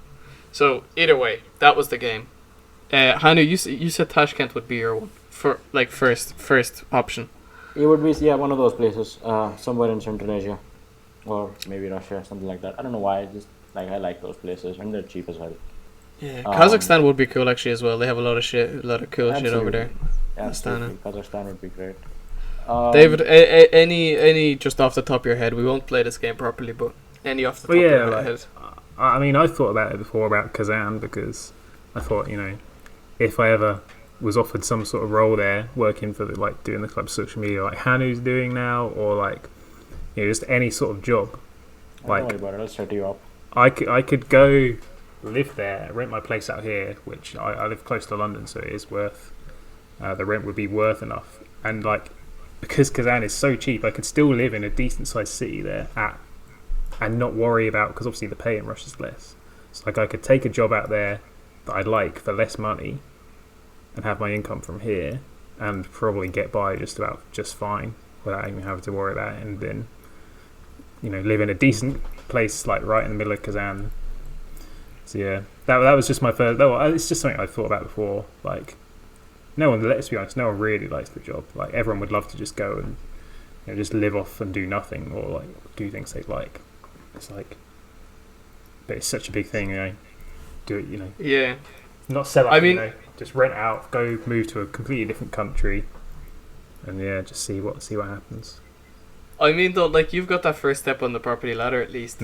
So either way, that was the game. Hanu, you said Tashkent would be your one for like first option. it would be one of those places, somewhere in Central Asia, or maybe Russia, something like that. I don't know why. I like those places, and they're cheap as hell. Yeah, Kazakhstan would be cool actually as well. They have a lot of cool shit over there. Absolutely. Kazakhstan would be great. David, any just off the top of your head? We won't play this game properly, but any off the top of your head? I mean, I thought about it before about Kazan because I thought, if I ever was offered some sort of role there, working for doing the club's social media, like Hanu's doing now, or just any sort of job. Don't worry about it. I'll set you up. I could go live there, rent my place out here, which I live close to London, so it is worth. The rent would be worth enough, and because Kazan is so cheap, I could still live in a decent sized city there and not worry about, because obviously the pay in Russia's less. So I could take a job out there that I like for less money, and have my income from here, and probably get by just fine without even having to worry about it, and then live in a decent place right in the middle of Kazan. So yeah, that was just my first. It's just something I thought about before. Let's be honest, no one really likes the job. Everyone would love to just go and just live off and do nothing, or do things they like. It's but it's such a big thing, do it, Yeah. not sell up. I mean, just rent out, go move to a completely different country, and just see what happens. I mean, though, you've got that first step on the property ladder at least.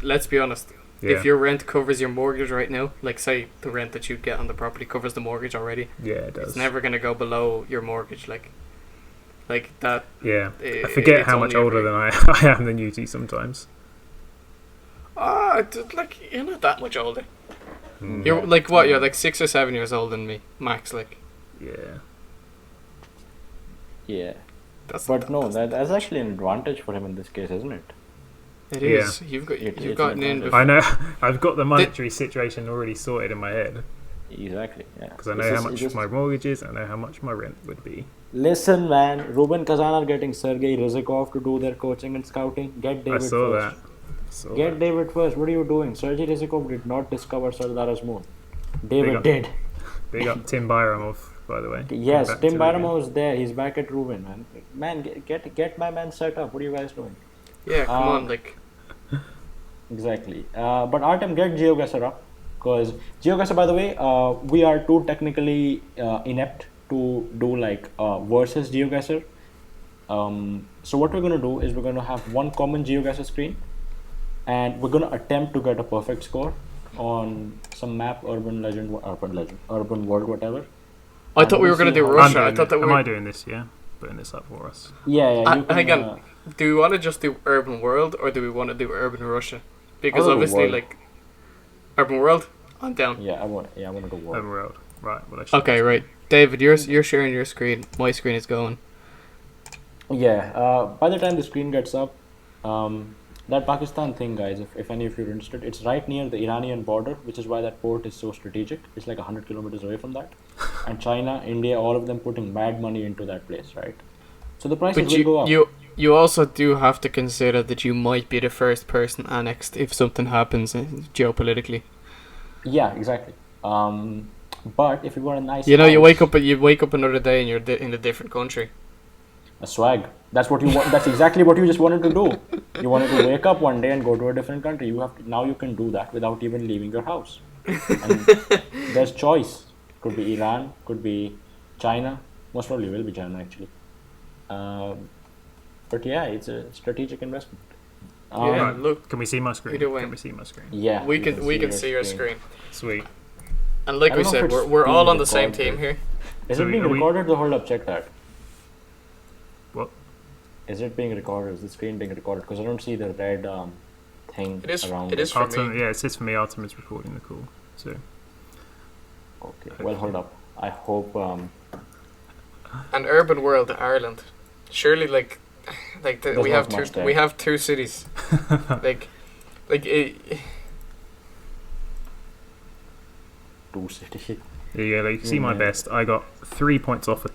Let's be honest. Yeah. If your rent covers your mortgage right now, say the rent that you get on the property covers the mortgage already, Yeah, it does. it's never gonna go below your mortgage. Like that. Yeah, I forget it's how much only older every- than I am than you do sometimes. You're not that much older. Mm. You're what? You're 6 or 7 years older than me, max. Yeah. Yeah. That's That's actually an advantage for him in this case, isn't it? It is. You've It's gotten an in. advantage. I know. I've got the monetary situation already sorted in my head Exactly. Yeah. because I know how much my mortgage is. I know how much my rent would be. Listen, man. Ruben Kazan are getting Sergei Rizikov to do their coaching and scouting. Get David I saw first. that. Get David first. What are you doing? Sergei Rizikov did not discover Sardara's moon. David did. Big up Tim Byramov, by the way. Yes, Back Tim to Byramov is there. He's back at Ruben, man. Man, get my man set up. What are you guys doing? Yeah, come on, Exactly. But Artem, get Geoguessr up, because Geoguessr, by the way, we are too technically inept to do like versus Geoguessr. So what we're going to do is we're going to have one common Geoguessr screen, and we're going to attempt to get a perfect score on some map, urban world, whatever. I And thought we we'll were going see to do how- Russia. I thought that we Am were... I doing this? Yeah, putting this up for us. Yeah, you can. Hang on. Do we want to just do urban world, or do we want to do urban Russia? Because I'll do obviously, world. like, urban world, I'm down. Yeah, I want to go world. Overworld. Right. Well, I should Okay, right. David, you're sharing your screen. My screen is going. Yeah. By the time the screen gets up, that Pakistan thing, guys. If any of you are interested, it's right near the Iranian border, which is why that port is so strategic. It's like 100 kilometers away from that, and China, India, all of them putting mad money into that place, right? So the prices But will go up. you also do have to consider that you might be the first person annexed if something happens geopolitically. Yeah, exactly. But if you got a nice, You house, you wake up another day and you're in a different country. a swag. That's what you want. That's exactly what you just wanted to do. You wanted to wake up one day and go to a different country. You have to, now you can do that without even leaving your house. And there's choice. Could be Iran. Could be China. Most probably will be China actually. But yeah, it's a strategic investment. Yeah, Right. look, Can we see my screen? Either way. Can we see my screen? Yeah, we you can see your screen. Sweet. And like I we don't know said, if it's we're all being on the same recorded. team here. Is So it being are we- recorded? The hold up, check that. What? Is it being recorded? Is the screen being recorded? Because I don't see the red thing It is- around it is for Artem, me. yeah, it says for me. Artem is recording the call. So Okay, well, hold up. I hope. And urban world, Ireland. Surely, There's we not have much there. we have two cities. like Two city. yeah, like you can see my Yeah. best. I got 3 points off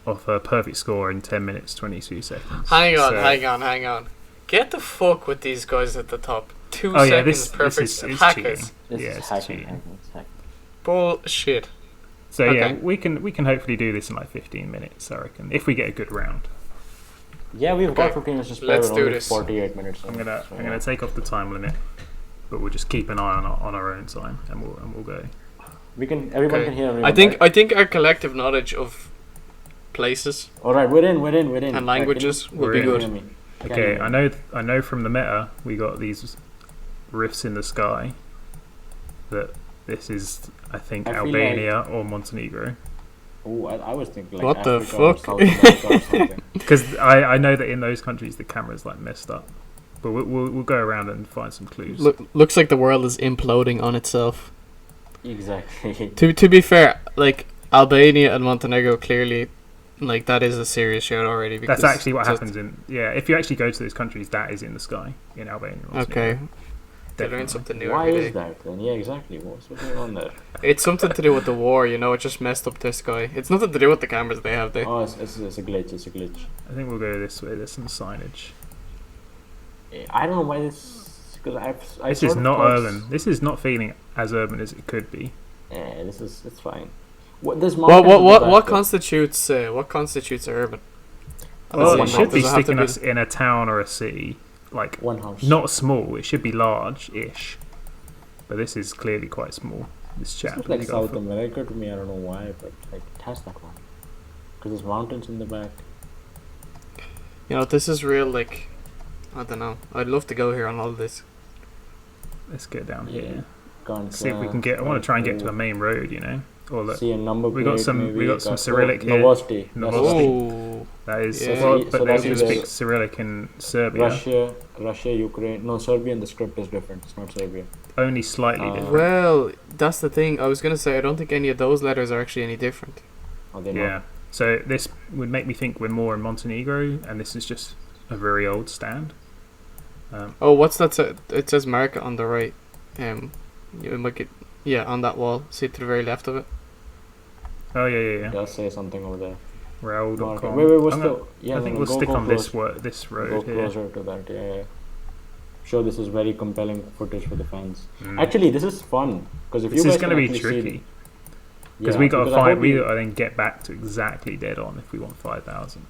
a perfect score in 10 minutes 22 seconds. hang on, So- hang on. Get the fuck with these guys at the top. 2 Oh seconds yeah, this perfect is it's hackers. cheating. This Yeah, is it's hacking. cheating. It's hacking. Bullshit. So yeah, Okay. we can hopefully do this in like 15 minutes, I reckon, if we get a good round. Yeah, we've got Okay, 15 minutes to spare. let's We're do only this. 48 minutes. I'm in, gonna so, I'm gonna take off the time limit, but we'll just keep an eye on our own time, and we'll go. We can. Everyone Okay. can hear. I think our collective knowledge of places All right, we're in. and languages would be We're good. in. Okay, I know from the meta we got these rifts in the sky. That this is, I think, I feel Albania or Montenegro. Oh, I was thinking like What the Africa or fuck? South America or something. Because I know that in those countries the camera's like messed up, but we'll go around and find some clues. Looks like the world is imploding on itself. Exactly. To be fair, like Albania and Montenegro clearly, like that is a serious shout already. Because That's actually what just- happens in if you actually go to those countries, that is in the sky in Albania. or Montenegro. Okay, they learn Definitely. something new Why every is day. that then? Yeah, exactly. What's going on there? It's something to do with the war, you know. It just messed up their sky. It's nothing to do with the cameras they have there. Oh, it's a glitch. It's a glitch. I think we'll go this way. There's some signage. I don't know why this. Because I This sort is of not thought- urban. This is not feeling as urban as it could be. Yeah, it's fine. What there's What mountains at the what back, what though. constitutes urban? Well, one it should house. be Does it have to sticking be- us in a town or a city, like One house. not small. It should be large-ish, but this is clearly quite small. This It chap. looks like South America to me. I don't know why, but like it has that one. Because there's mountains in the back. You know, this is real. Like, I don't know. I'd love to go here on all this. Let's get down Yeah. here. Can't, See if we can get. I want to try and get to a main road. You know, or look, See a number we got plate, some- maybe, we got some oh, Cyrillic here. Novosti. Novosti. Oh, that is. Yeah. Well, So but they that's can either speak Cyrillic in Serbia. Russia, Ukraine. No, Serbian. The script is different. It's not Serbian. Only slightly different. well, that's the thing. I was gonna say I don't think any of those letters are actually any different. Oh, they're Yeah. not. So this would make me think we're more in Montenegro, and this is just a very old stand. Oh, what's that? It says market on the right. You might get on that wall. See to the very left of it. Oh yeah, It does say something over there. Raoul.com. Wait, what's I'm the? gonna- Yeah, I think no, we'll go- stick go on close. this Go road here. closer to that. Yeah. Sure, this is very compelling footage for the fans. Mm. Actually, this is fun because if This you is guys going to can be actually see tricky the- because Yeah, we got to because I find. hope We you- got to then get back to exactly dead on if we want 5,000.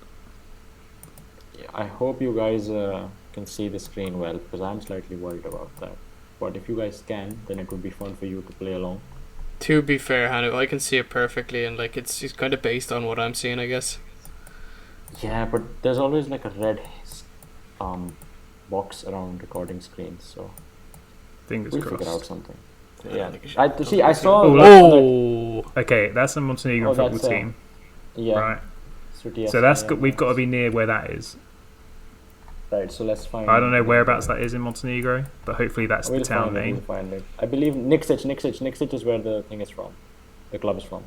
I hope you guys can see the screen well, because I'm slightly worried about that. But if you guys can, then it would be fun for you to play along. To be fair, Hanu, I can see it perfectly, and like it's kind of based on what I'm seeing, I guess. Yeah, but there's always like a red box around recording screens, so Fingers we'll crossed. figure out something. So, I yeah, don't think it should- I see. I saw. Oh, Okay, that's a Montenegrin Oh, football that's, team, Yeah. right? Sutiesa, So that's yeah, we've got to be near where that is. Right. So let's find. I don't know whereabouts that is in Montenegro, but hopefully that's We'll the town find it, name. We'll find it. I believe Niksic is where the thing is from. The club is from.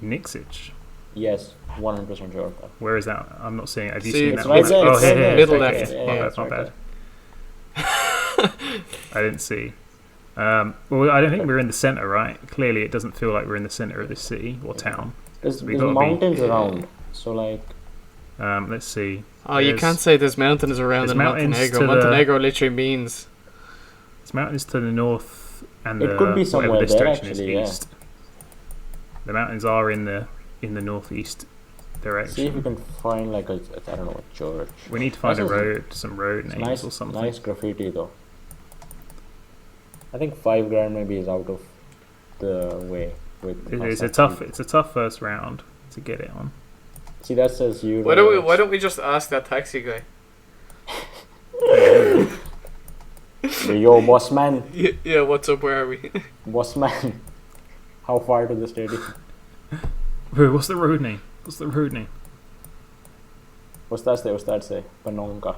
Niksic. Yes, 100% sure of that. Where is that? I'm not seeing it. Have you See, seen it's that? right there, Oh, it's here, right here, there, middle okay, left. okay. Yeah, My bad, it's my right bad. there. I didn't see. Well, I don't think we're in the centre, right? Clearly, it doesn't feel like we're in the centre of this city or town. There's We gotta be- mountains around, so like Let's see. oh, you There's- can't say there's mountains around there's in mountains Montenegro. to the- Montenegro literally means There's mountains to the north, and It could be whatever somewhere this there, direction actually, is yeah. east. The mountains are in the northeast see if you direction. can find like a I don't know, a church. We need to find That's some road It's names nice, or something. nice graffiti though. I think $5,000 maybe is out of the way. With It's a tough first round to get it on. See, that says Euro. why don't we just ask that taxi guy? Yo, boss man, Yeah, what's up? Where are we? boss man. How far to the stadium? Wait, what's the road name? What's the road name? What's that say? Panonka.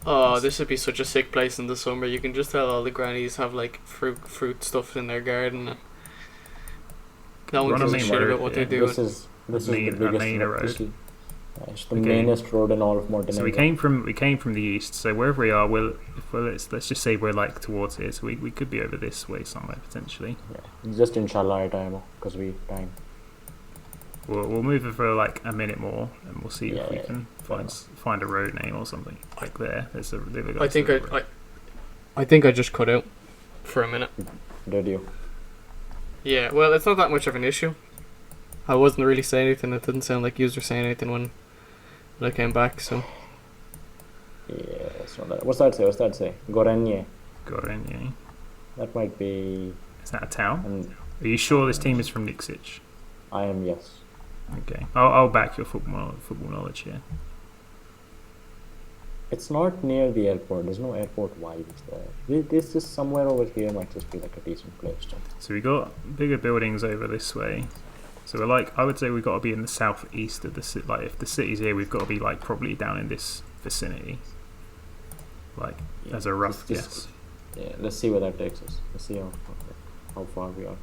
Oh, this would be such a sick place in the summer. You can just tell all the grannies have like fruit stuff in their garden. And no one We're on a gives a main shit road, about what yeah. they're doing. This is the Main biggest road. This is, it's the Okay. mainest road in all of Montenegro. So we came from the east. So wherever we are, let's just say we're like towards here. So we could be over this way somewhere potentially. Yeah. Just inshallah time, because we time. We'll move it for like a minute more, and we'll see Yeah, if we yeah, can fair find a road name or something like there. There's a. I think I just cut out for a minute. Did you? Yeah, well, it's not that much of an issue. I wasn't really saying anything. It didn't sound like you were saying anything when I came back. So Yeah, it's not that. What's that say? Gorenje. Got in, yeah. That might be. Is that a town? And Are you sure this team is from Niksic? I am, yes. Okay, I'll back your football knowledge here. It's not near the airport. There's no airport vibes there. This is somewhere over here. Might just be like a decent place. So we got bigger buildings over this way. So we're like, I would say we've got to be in the southeast of the city. Like if the city's here, we've got to be like probably down in this vicinity. Like Yeah, as a rough just- guess. Yeah, let's see where that takes us. Let's see how far we are.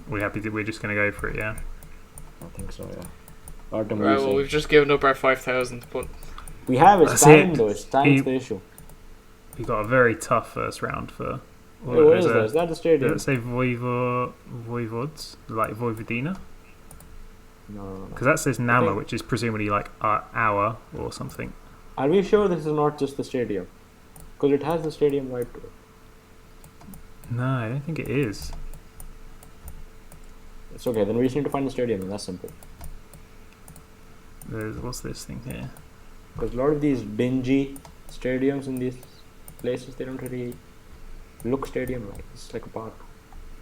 We're just gonna go for it, yeah. I think so, yeah. Artem, right, will well, say. we've just given up our 5,000, but We have it's That's time it. though. It's time's He- the issue. We got a very tough first round for. Hey, what is that? Is that the stadium? Let's say Voivods, like Vojvodina, No. because that says Nama, think- which is presumably like hour or something. Are we sure this is not just the stadium? Because it has the stadium vibe to it. No, I don't think it is. It's okay. Then we just need to find the stadium. And that's simple. What's this thing here? Because a lot of these dingy stadiums in these places, they don't really look stadium-like. It's like a park.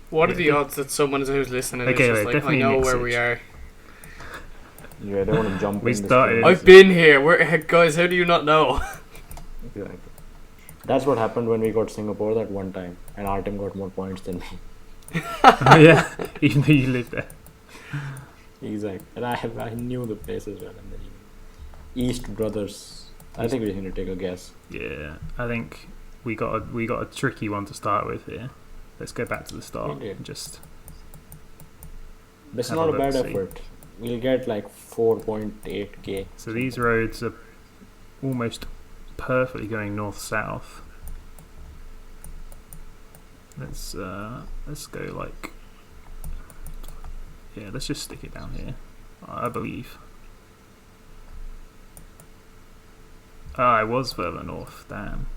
what are Yeah, the odds that someone who's listening Okay, is just wait, like, I definitely know Nick where Sitch. we are. Yeah, they want to jump We in. started- I've been here. Guys, how do you not know? Exactly. That's what happened when we got Singapore that one time, and Artem got more points than me. Oh, yeah, even though you live there. Exactly. And I knew the place as well. And then East Brothers. I think we need to take a guess. Yeah, I think we got a tricky one to start with here. Let's go back to the start Indeed. and just. That's Have not a a bad look, see. effort. We'll get like 4.8k. So these roads are almost perfectly going north-south. Let's go like. Yeah, let's just stick it down here. I believe. Ah, it was further north. Damn.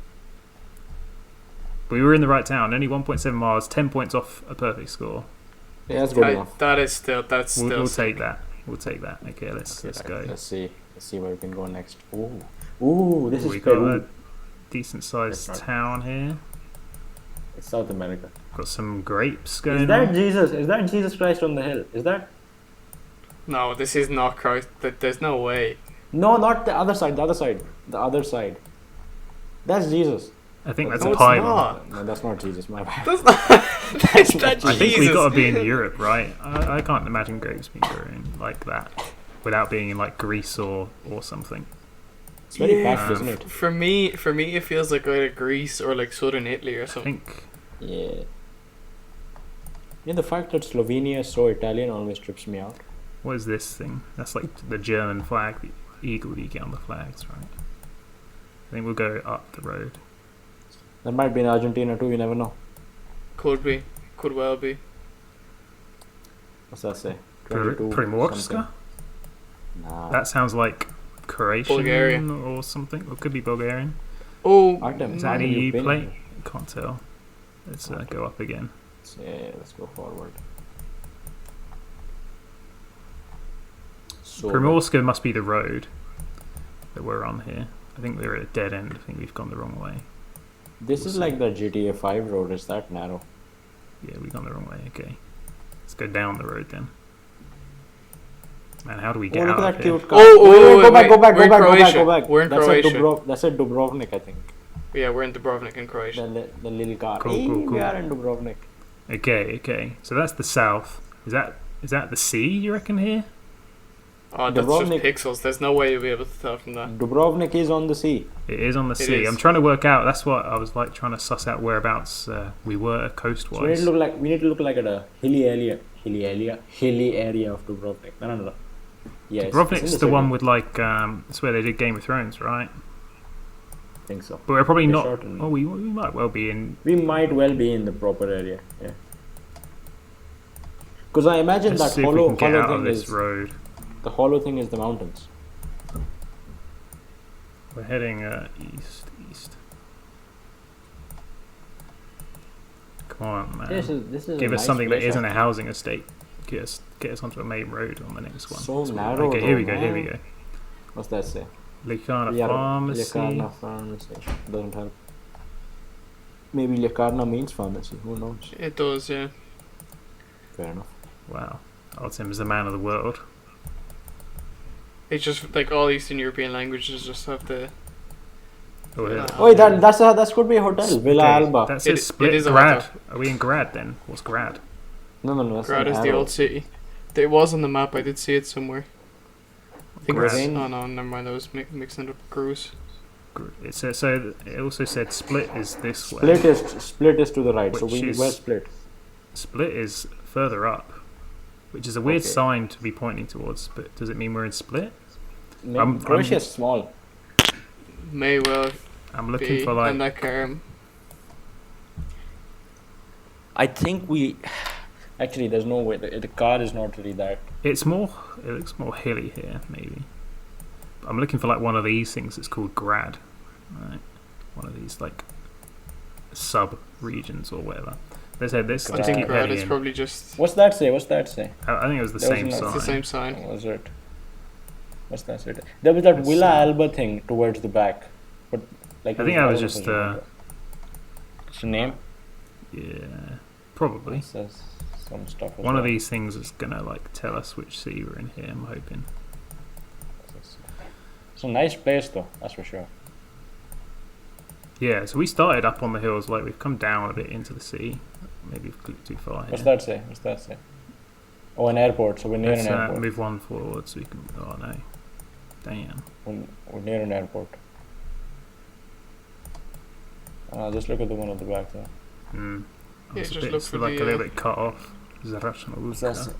But we were in the right town. Only 1.7 miles. 10 points off a perfect score. Yeah, that's good enough. That's still We'll take sick. that. We'll take that. Okay, let's go. Let's see. Let's see where we can go next. Ooh, this We is got Peru. a decent sized That's right. town here. It's South America. Got some grapes going Is that on. Jesus? Is that Jesus Christ on the hill? Is that? No, this is not Christ. There's no way. No, not the other side. The other side. The other side. That's Jesus. I think that's No, a it's pylon. not. No, that's not Jesus. My bad. That's not. That's not I think Jesus. we've got to be in Europe, right? I can't imagine grapes being grown like that without being in like Greece or something. It's very Yeah. packed, isn't it? For me, it feels like either Greece or like southern Italy or I something. think Yeah. Yeah, the fact that Slovenia is so Italian always trips me out. what is this thing? That's like the German flag, the eagle that you get on the flags, right? I think we'll go up the road. That might be in Argentina too. You never know. Could be. Could well be. What's that say? 22 Primorska? something. Nah. That sounds like Croatian Bulgaria. or something. Or could be Bulgarian. Oh, Artem, Is that an you've EU been plate? here. Can't tell. Let's go up again. Yeah, let's go forward. So Primorska must be the road that we're on here. I think we're at a dead end. I think we've gone the wrong way. this is like the GTA 5 road. It's that narrow. Yeah, we've gone the wrong way. Okay. Let's go down the road then. Man, how do we Oh, get look out at of that here? cute car. Oh, Wait, go back, wait, go back, we're go in back, go back, Croatia. go back. We're in That's Croatia. That's at Dubrovnik, I think. Yeah, we're in Dubrovnik in Croatia. The little car. Cool, Hey, cool, we cool. are in Dubrovnik. Okay. So that's the south. Is that the sea, you reckon, here? Oh, that's Dubrovnik- just pixels. There's no way you'll be able to tell from that. Dubrovnik is on the sea. It is on the It sea. is. I'm trying to work out. That's what I was like trying to suss out whereabouts we were So coast-wise. we need to look like at a hilly area of Dubrovnik. No. Yes. it's in Dubrovnik's the city. one with like it's where they did Game of Thrones, right? I think so. But we're probably They not. shot in- Oh, we might well be in. We might well be in the proper area. Yeah. Because I imagine Let's that see if we hollow can get out of thing this is road. the hollow thing is the mountains. We're heading east. Come on, man. This is Give a us nice something that place, isn't huh? a housing estate. Get us onto a main road on the next one. So That's what- narrow, Okay, though, here we go. man. What's that say? Likarna Yeah, Pharmacy. Lekarna Pharmacy. Doesn't help. Maybe Lekarna means pharmacy. Who knows? It does, yeah. Fair enough. Wow. Artem is the man of the world. It's just like all Eastern European languages just have the. Oh, yeah. Oh, that could be a hotel. Villa Okay, Alba. That says It split is a Grad. hotel. Are we in Grad then? What's Grad? No. That's Grad an is the arrow. old city. It was on the map. I did see it somewhere. I think Grad. it's. Oh no, never mind. I was mixing it up with Cruise. It says, so it also said split is this way. Split is to the right. So Which is- we're split. Split is further up, which is a weird Okay. sign to be pointing towards. But does it mean we're in Split? Croatia is small. May well I'm looking be. for like. And that I think we. Actually, there's no way. The car is not really that. It looks more hilly here, maybe. I'm looking for like one of these things that's called Grad, right? One of these like sub regions or whatever. Let's head this. I Let's think keep Grad heading is in. probably just. What's that say? I think it was the There was same no- sign. It's the same sign. What was it? What's that say? There was that Let's Villa see. Alba thing towards the back, but like. I think that was just, What's the name? Yeah, probably. It says some stuff. as One of well. these things is gonna like tell us which city we're in here. I'm hoping. It's a nice place, though. That's for sure. Yeah, so we started up on the hills, like we've come down a bit into the sea. Maybe we've clicked too far What's here. that say? Oh, an airport. So we're near Let's an airport. move one forward so we can. Oh no, damn. We're near an airport. Just look at the one at the back there. Mm. Yeah, It's a just bit- look it's for like the, a little bit cut off. That's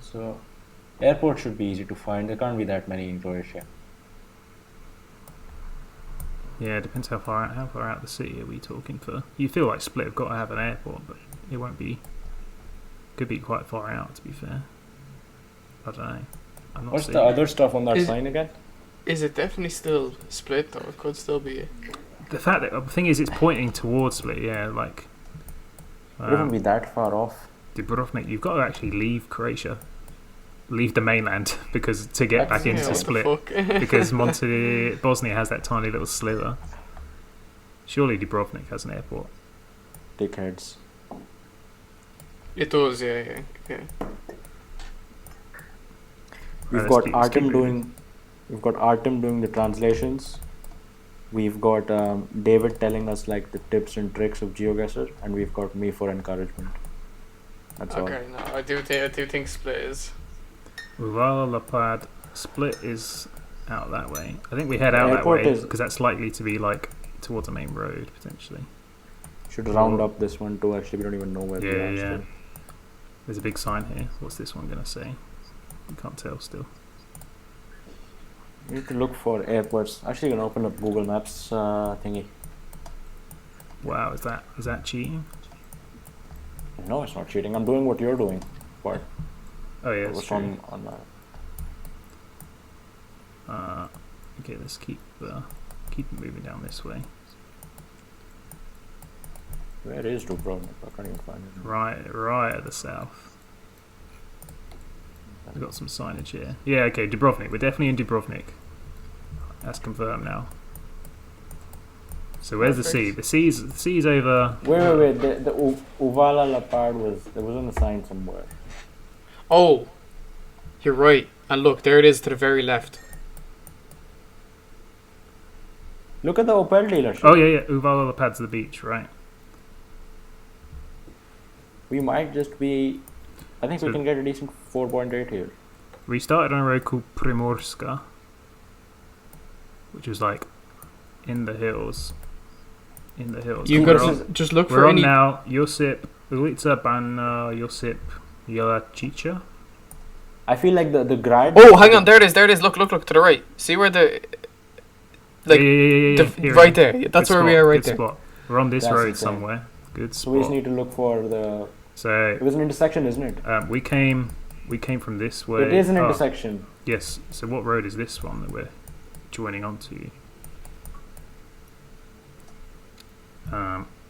so. Airport should be easy to find. There can't be that many in Croatia. Yeah, it depends how far out the city are we talking for. You feel like Split have got to have an airport, but it won't be. Could be quite far out, to be fair. I don't know. I'm not What's seeing the it. other stuff on that Is- sign again? Is it definitely still split though? It could still be. The fact that the thing is, it's pointing towards Split. Yeah, like. It wouldn't be that far off. Dubrovnik, you've got to actually leave Croatia. leave the mainland because to get back into what Split the fuck? because Bosnia has that tiny little sliver. Surely Dubrovnik has an airport. Dickheads. It does, yeah. We've got Artem doing the translations. We've got David telling us like the tips and tricks of Geoguessr, and we've got me for encouragement. That's all. Okay, no, I do think Split is. Uvala Lapad. Split is out that way. I think we head out that way because that's likely to be like towards the main road potentially. Should round up this one too. Actually, we don't even know where we are. Yeah. There's a big sign here. What's this one gonna say? You can't tell still. You need to look for airports. Actually, you can open up Google Maps thingy. Wow, is that cheating? No, it's not cheating. I'm doing what you're doing. But Oh yeah, it's it's true. on Okay, let's keep moving down this way. Where is Dubrovnik? I can't even find it. Right at the south. We've got some signage here. Yeah, okay, Dubrovnik. We're definitely in Dubrovnik. That's confirmed now. So where's the sea? The sea's over. Wait. The Uvala Lapad there was on the sign somewhere. Oh, you're right. And look, there it is to the very left. Look at the Opel dealership. Oh yeah. Uvala Lapad's the beach, right? We might just be. I think we can get a decent 4.8 here. We started on a road called Primorska, which was like in the hills. You gotta just look for We're any. on now. Josip Ulica Bana Josip Jelačića. I feel like the grad. Oh, hang on, there it is. Look to the right. See where the Yeah. right there. That's where we are right there. Spot. We're on this That's road insane. somewhere. Good So we just spot. need to look for the. So It was an intersection, isn't it? we came from this way. It is an Oh, intersection. yes. So what road is this one that we're joining onto?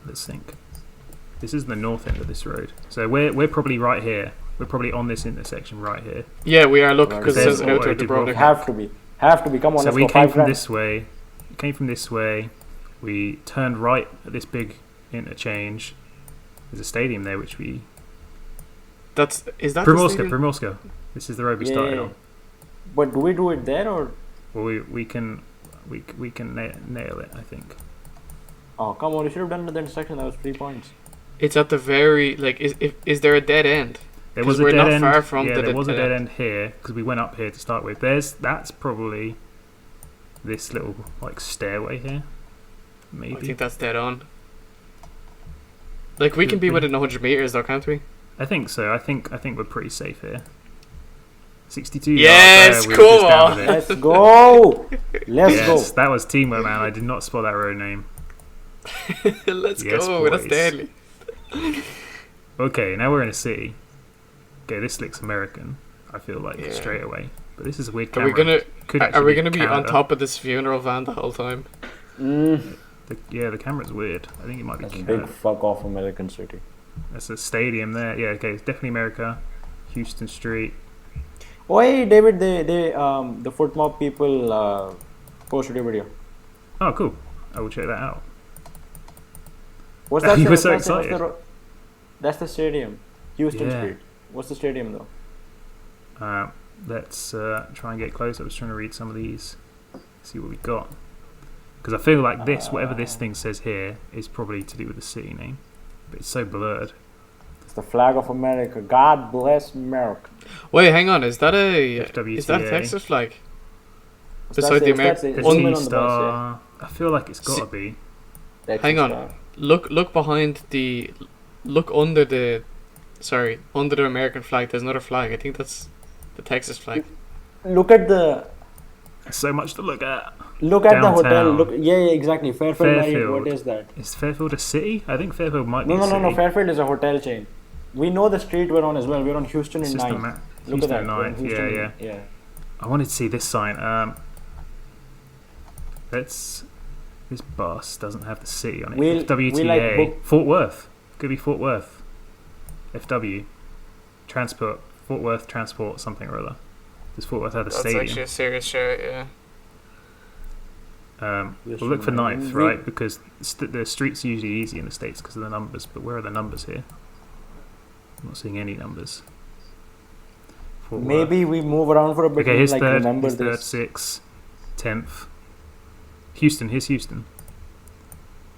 Let's think. This is the north end of this road. So we're probably right here. We're probably on this intersection right here. Yeah, we are. Look, Right. because it There's says Auto Auto Dubrovnik. Have to be. Come on, So let's we go. came 5 from grand. this way. We came from this way. We turned right at this big interchange. There's a stadium there, which we. Is that the stadium? Primorska. This is the road we started on. But do we do it there or? Well, we can nail it. I think. Oh, come on! You should have done the intersection. That was 3 points. It's at the very is there a dead end? There was 'Cause a we're dead not end. far from yeah, the there was a dead dead end. end here because we went up here to start with. That's probably this little like stairway here. Maybe. I think that's dead on. Like we can be within 100 meters though, can't we? I think so. I think we're pretty safe here. 62 Yes, yards. We were cool. just down with it. Let's go. Let's Yes, go. that was teamwork, man. I did not spell that road name. Let's Yes, go. That's boys. deadly. Okay, now we're in a city. Okay, this looks American. I feel like Yeah. straight away. But this is a weird Are camera. we gonna Could are actually we gonna be on Canada. top of this funeral van the whole time? The camera's weird. I think it might be That's a Canada. big fuck off American city. That's a stadium there. Yeah, okay, it's definitely America. Houston Street. Oh, hey, David, the foot mob people posted a video. Oh, cool. I will check that out. What's that? You were so What's excited. That's the stadium. Houston Yeah. Street. What's the stadium though? Let's try and get close. I was trying to read some of these, see what we got. Because I feel like this, whatever this thing says here, is probably to do with the city name. But it's so blurred. It's the flag of America. God bless America. Wait, hang on. Is that a FWTA. Texas flag? What's Beside that the say? Ameri- What's that say? The Zoom in T on the bus, star. I feel like it's got to be. yeah. Hang on. Star. Look behind the. Look under the. Sorry, under the American flag. There's another flag. I think that's the Texas flag. Look at the. So much to look at. Look at the hotel. Downtown. Look. Yeah, exactly. Fairfield. Marriott. Fairfield. What is that? Is Fairfield a city? I think Fairfield might be No, a no, city. no, no. Fairfield is a hotel chain. We know the street we're on as well. We're on Houston It's and just the 9th. map. Look Houston at and that. We're on 9th. Houston Yeah, and- yeah. I wanted to see this sign. This bus doesn't have the city on it. We'll FWTA. like book- Fort Worth. Could be Fort Worth. FW. Transport Fort Worth Transport something or other. Does Fort Worth have a That's stadium? actually a serious shout, yeah. Yes, We'll look for man. ninth, right? Because the streets are usually easy in the States because of the numbers. But where are the numbers here? I'm not seeing any numbers. Fort Worth. Maybe we move around for a bit. Okay, and, here's like, third. remember Here's third, this. 6th, 10th. Houston. Here's Houston.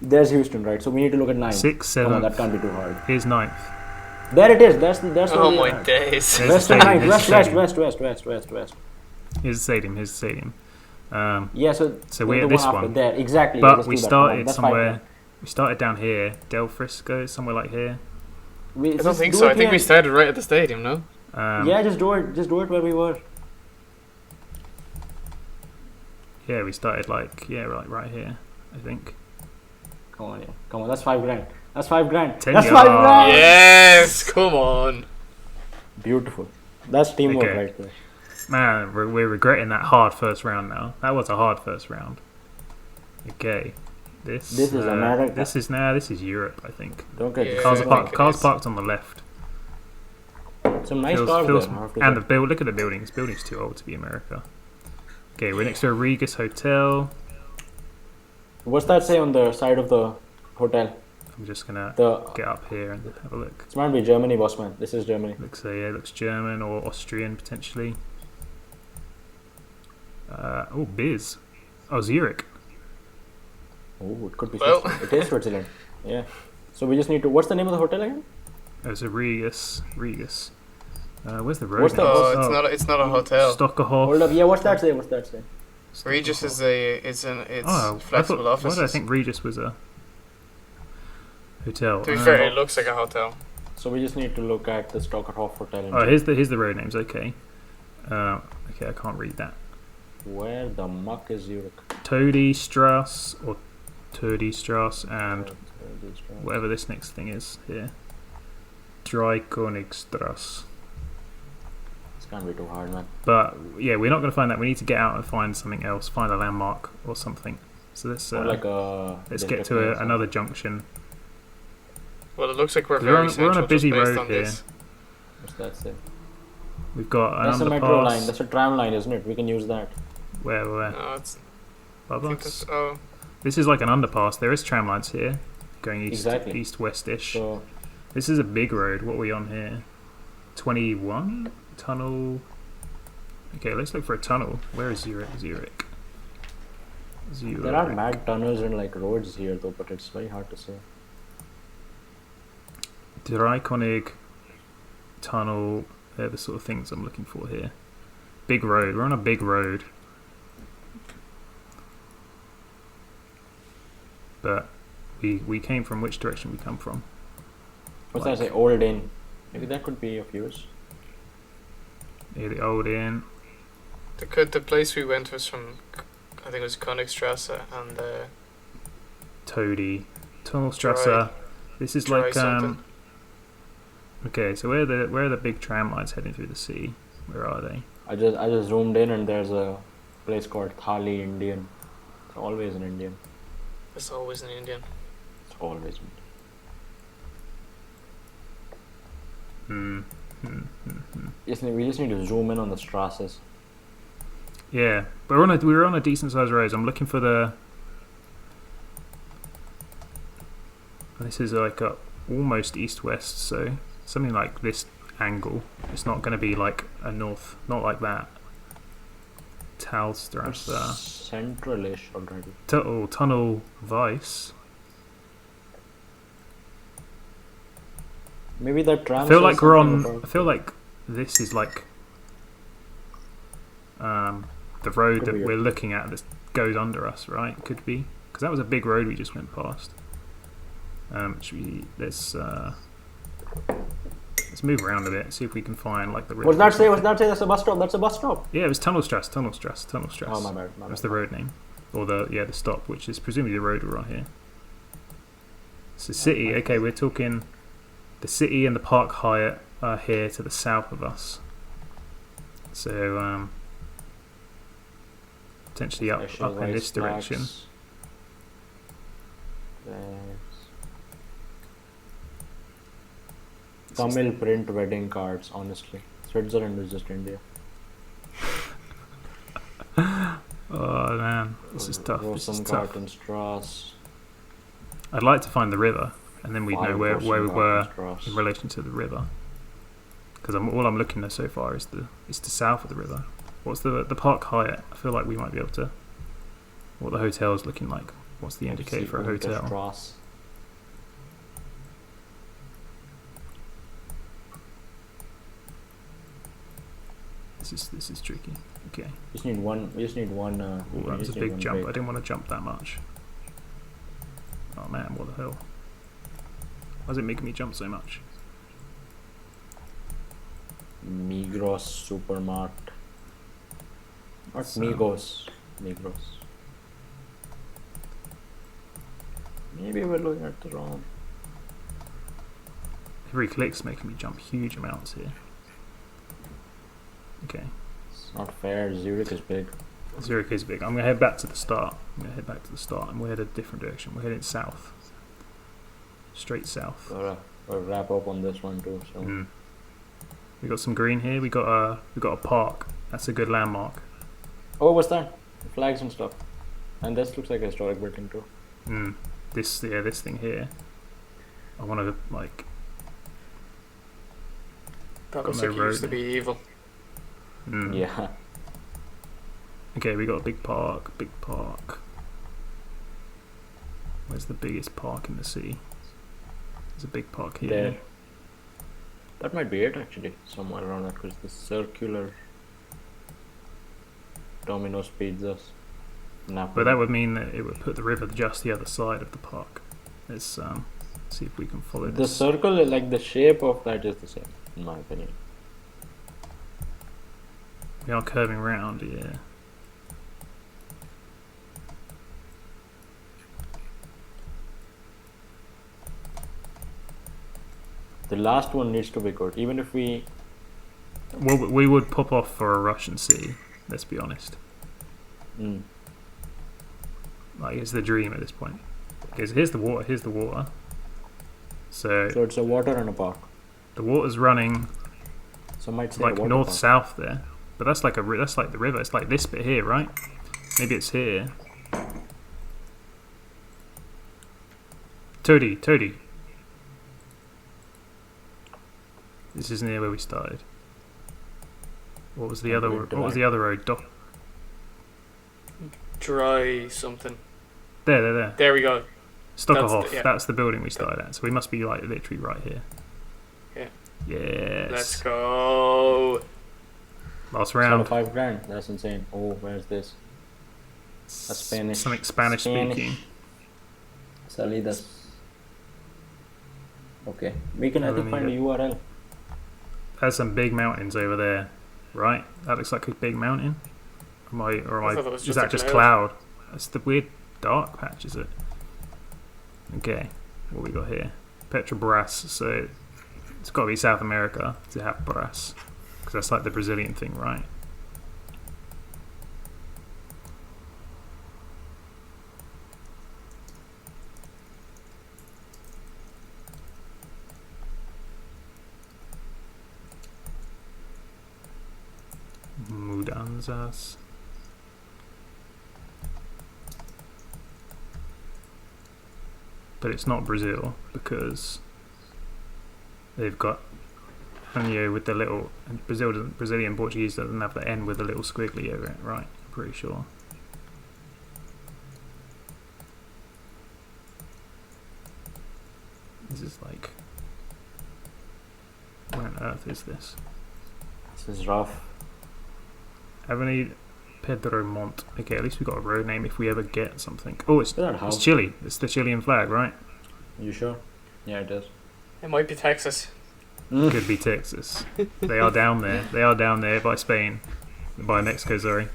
There's Houston, right? So we need to look at 9. 6th, Come on, 7th. that can't be too hard. Here's 9th. There it is. That's the. Oh where we my are. days. There's West the and stadium, 9. here's the West. Here's the stadium. Here's the stadium. Yeah. So we're the at this after one. There, exactly. But just we do that. Come on, started that's somewhere. fine. We started down here, Del Frisco, somewhere like here. We, I don't just think do so. it I think we here. started right at the stadium, no? Yeah, just do it. Just do it where we were. Yeah, we started like right here, I think. Come on, yeah. Come on. That's $5,000. That's $5,000. 10 That's yards. $5,000. Yes, come on. Beautiful. That's teamwork Okay. right there. Man, we're regretting that hard first round now. That was a hard first round. Okay, this This is America. This is Europe, I think. Don't get Yeah, Cars I are think parked. it Cars is. parked on the left. some nice Feels- cars feels- there. I have to and say. the build. Look at the buildings. Building's too old to be America. Okay, we're next to a Regus Hotel. What's that say on the side of the hotel? I'm just gonna The get up here and have a look. This might be Germany, boss man. This is Germany. Looks German or Austrian potentially. Biz. Oh, Zurich. Oh, it could be Well. Switzerland. It is Switzerland. Yeah. So we just need to. What's the name of the hotel again? There's a Regus. Where's the road? What's the- name? Oh, it's not a hotel. Stockerhof. Hold up. Yeah. What's that say? What's that say? Regis is it's Oh, flexible why offices. did I think Regis was a hotel? To be fair, it looks like a hotel. So we just need to look at the Stockerhof Hotel. In Oh, Germany. here's the road names. Okay. Okay, I can't read that. Where the muck is Zurich? Todi Strasse and whatever this next thing is here. Dreikonigstrasse. This can't be too hard, man. But yeah, we're not going to find that. We need to get out and find something else. Find a landmark or something. So let's Or like a. let's get to another junction. Well, it looks like we're We're very on- we're on a central busy just based road on here. this. What's that say? We've got an That's a metro line. underpass. That's a tram line, isn't it? We can use that. Where? No, it's. I think Bubbles? that's, This is like an underpass. There is tram lines here, going Exactly. east-west-ish. So This is a big road. What are we on here? 21 tunnel. Okay, let's look for a tunnel. Where is Zurich? Zurich. there are mad tunnels and like roads here, though, but it's very hard to say. Dreikonig tunnel. They're the sort of things I'm looking for here. Big road. We're on a big road. But we came from which direction we come from? What's Like- that say? Old Inn. Maybe that could be of use. Near the old inn. the place we went was from, I think it was Königstrasse and Todi. Tunnelstrasse. Dry- This is Dry like something. Okay, so where are the big tram lines heading through the city? Where are they? I just zoomed in and there's a place called Thali Indian. It's always an Indian. It's always an Indian. It's always an Indian. We just need to zoom in on the Strasses. Yeah, we're on a decent sized road. I'm looking for the. This is like a almost east-west, so something like this angle. It's not going to be like a north, not like that. Talstrasse. Central-ish already. Tunnel Weiss. Maybe that tram. I feel says like we're something on. about- I feel like this is like the road Could that be. we're looking at that goes under us, right? Could be, because that was a big road we just went past. Let's move around a bit, see if we can find like the. What's that say? What's that say? That's a bus stop. That's a bus stop. Yeah, it was Tunnelstrasse. Oh my bad. That's the road name, or the stop, which is presumably the road we're on here. So city. Okay, we're talking. The city and the Park Hyatt are here to the south of us. So potentially up in this direction. Tamil print wedding cards, honestly. Switzerland is just India. Oh man, this is tough. This is tough. Rosengarten Strasse. I'd like to find the river, and then we'd know where we were Strasse. in relation to the river. Because all I'm looking at so far is the south of the river. What's the Park Hyatt? I feel like we might be able to. What the hotel's looking like? What's the indicator for a hotel? Strasse. This is tricky. Okay. We just need one. Oh, that was a big jump. I didn't want to jump that much. Oh man, what the hell? Why is it making me jump so much? Migros Supermart. Not So- Migos. Migros. Maybe we're looking at the wrong. Every click's making me jump huge amounts here. Okay. It's not fair. Zurich is big. Zurich is big. I'm going to head back to the start. And we're headed a different direction. We're heading south. Straight south. We'll wrap up on this one too. So We got some green here. We got a park. That's a good landmark. oh, what's that? Flags and stuff. And this looks like a historic building too. This thing here. I want to like. That Got looks no like it used to road. be evil. Yeah. Okay, we got a big park. Where's the biggest park in the city? There's a big park here. There. That might be it actually. Somewhere around that because the circular Domino's pizzas. Napoli. But that would mean that it would put the river just the other side of the park. Let's see if we can follow The this. circle, like the shape of that is the same, in my opinion. We are curving round, yeah. The last one needs to be good, even if we. Well, we would pop off for a Russian sea. Let's be honest. Like it's the dream at this point. Because here's the water. So So it's a water and a park. the water's running Some might say like a water north park. south there, but that's like that's like the river. It's like this bit here, right? Maybe it's here. Toady. This is near where we started. What was the other? Madrid What was the other road? Dry something. There. There we go. Stockerhof. Yeah. That's the building we started at. So we must be like literally right here. Yeah. Yes. Let's go. Last It's out round. of $5,000. That's insane. Oh, where's this? That's Spanish. Something Spanish speaking. Salidas. Okay. We can, I think, find a URL. There's some big mountains over there, right? That looks like a big mountain. I thought that was Is just that a just cloud. cloud? That's the weird dark patch, is it? Okay, what we got here? Petrobras. So it's got to be South America to have brass, because that's like the Brazilian thing, right? Mudanzas. But it's not Brazil because they've got Hanu with the little. And Brazilian Portuguese doesn't have the N with the little squiggly over it, right? I'm pretty sure. This is like. Where on earth is this? This is rough. Avenida Pedro Montt. Okay, at least we got a road name if we ever get something. Oh, it's Is that how? Chile. It's the Chilean flag, right? You sure? Yeah, it is. It might be Texas. Could be Texas. They are down there. They are down there by Spain, by Mexico. Sorry.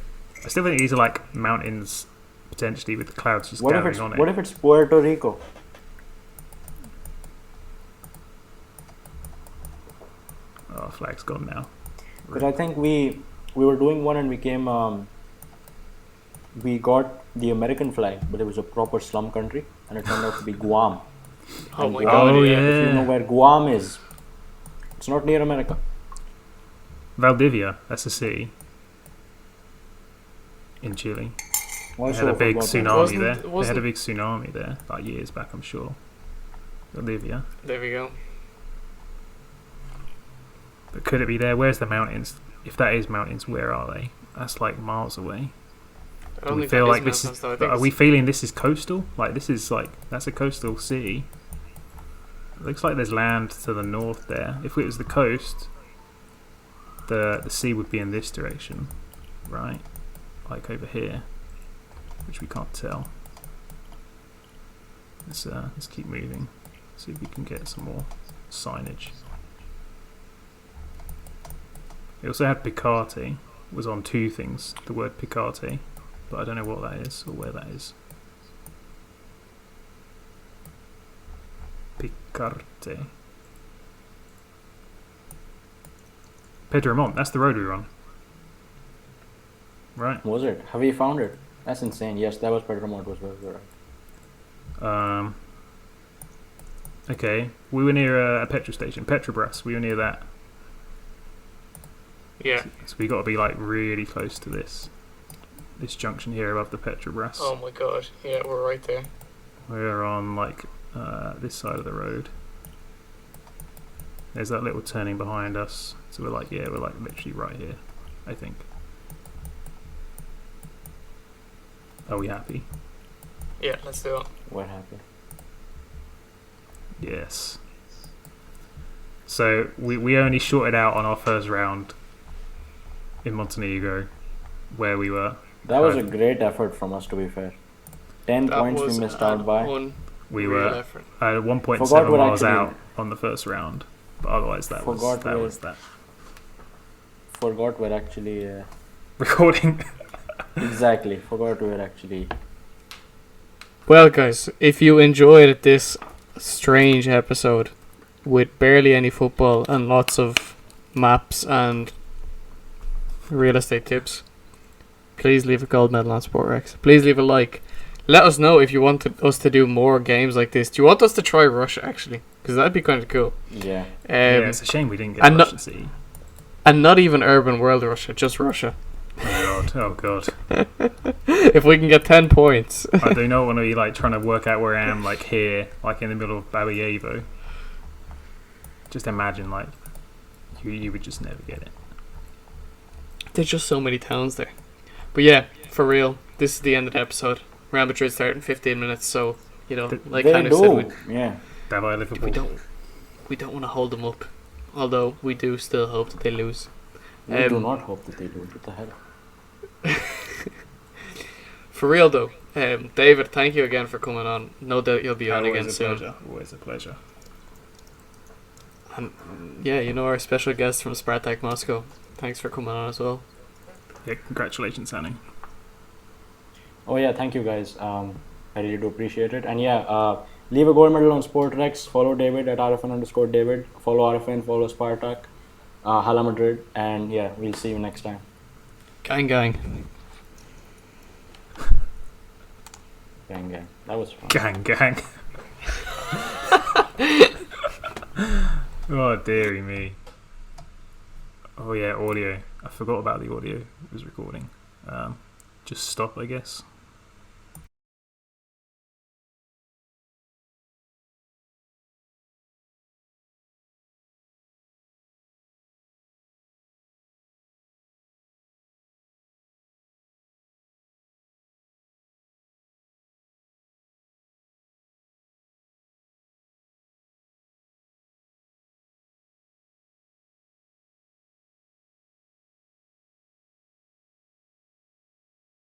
I still think these are like mountains potentially with the clouds just gathering on it. What if it's Puerto Rico? Oh, flag's gone now. Because I think we were doing one and we came. We got the American flag, but it was a proper slum country, and it turned out to be Guam. Oh And my Guam, god, Oh, yeah. yeah. If you know where Guam is, it's not near America. Valdivia, that's a city in Chile. They had a big tsunami there. They had a big tsunami there, like years back, I'm sure. Valdivia. There we go. But could it be there? Where's the mountains? If that is mountains, where are they? That's like miles away. I don't we think feel that like is this is. mountains, though. Are we feeling this is coastal? Like this is like that's a coastal city. It looks like there's land to the north there. If it was the coast, the sea would be in this direction, right? Like over here, which we can't tell. Let's keep moving. See if we can get some more signage. It also had Picarte. It was on two things. The word Picarte, but I don't know what that is or where that is. Picarte. Pedramont. That's the road we were on. Right. Was it? Have you found it? That's insane. Yes, that was Pedramont. Was where we were at. Okay, we were near a petrol station, Petrobras. We were near that. Yeah. So we got to be like really close to this junction here above the Petrobras. Oh my god. Yeah, we're right there. We're on like this side of the road. There's that little turning behind us. So we're like literally right here, I think. Are we happy? Yeah, let's do it. What happened? Yes. So we only shorted out on our first round in Montenegro, where we were. That was a great effort from us, to be fair. 10 points we missed out by. We were effort. at 1.7 Forgot miles out on the first round, but otherwise that was that. Forgot we're actually... recording. Exactly, forgot we were actually... Well, guys, if you enjoyed this strange episode with barely any football and lots of maps and real estate tips, please leave a gold medal on SportRex. Please leave a like. Let us know if you want us to do more games like this. Do you want us to try Russia, actually? Because that'd be kind of cool. Yeah. Yeah, it's a shame we didn't get Russian City. And not even urban world Russia, just Russia. Oh god. If we can get 10 points. I do not want to be like trying to work out where I am, like here, like in the middle of Babayevo. Just imagine, like, you would just never get it. There's just so many towns there. But yeah, for real, this is the end of the episode. Real Madrid start in 15 minutes, so, you know, like kind of said, Liverpool. we don't want to hold them up. Although we do still hope that they lose. We do not hope that they lose. What the hell? For real though, David, thank you again for coming on. No doubt you'll be on again soon. Always a pleasure. And yeah, you know, our special guest from Spartak Moscow. Thanks for coming on as well. Yeah, congratulations, Hanu. Oh yeah, thank you guys. I really do appreciate it. And yeah, leave a gold medal on SportRex. Follow David at RFN_David. Follow RFN. Follow Spartak. Hala Madrid. And yeah, we'll see you next time. Gang. Gang. That was fun. Gang. Oh, dearie me. Oh yeah, audio. I forgot about the audio. It was recording. Just stop, I guess.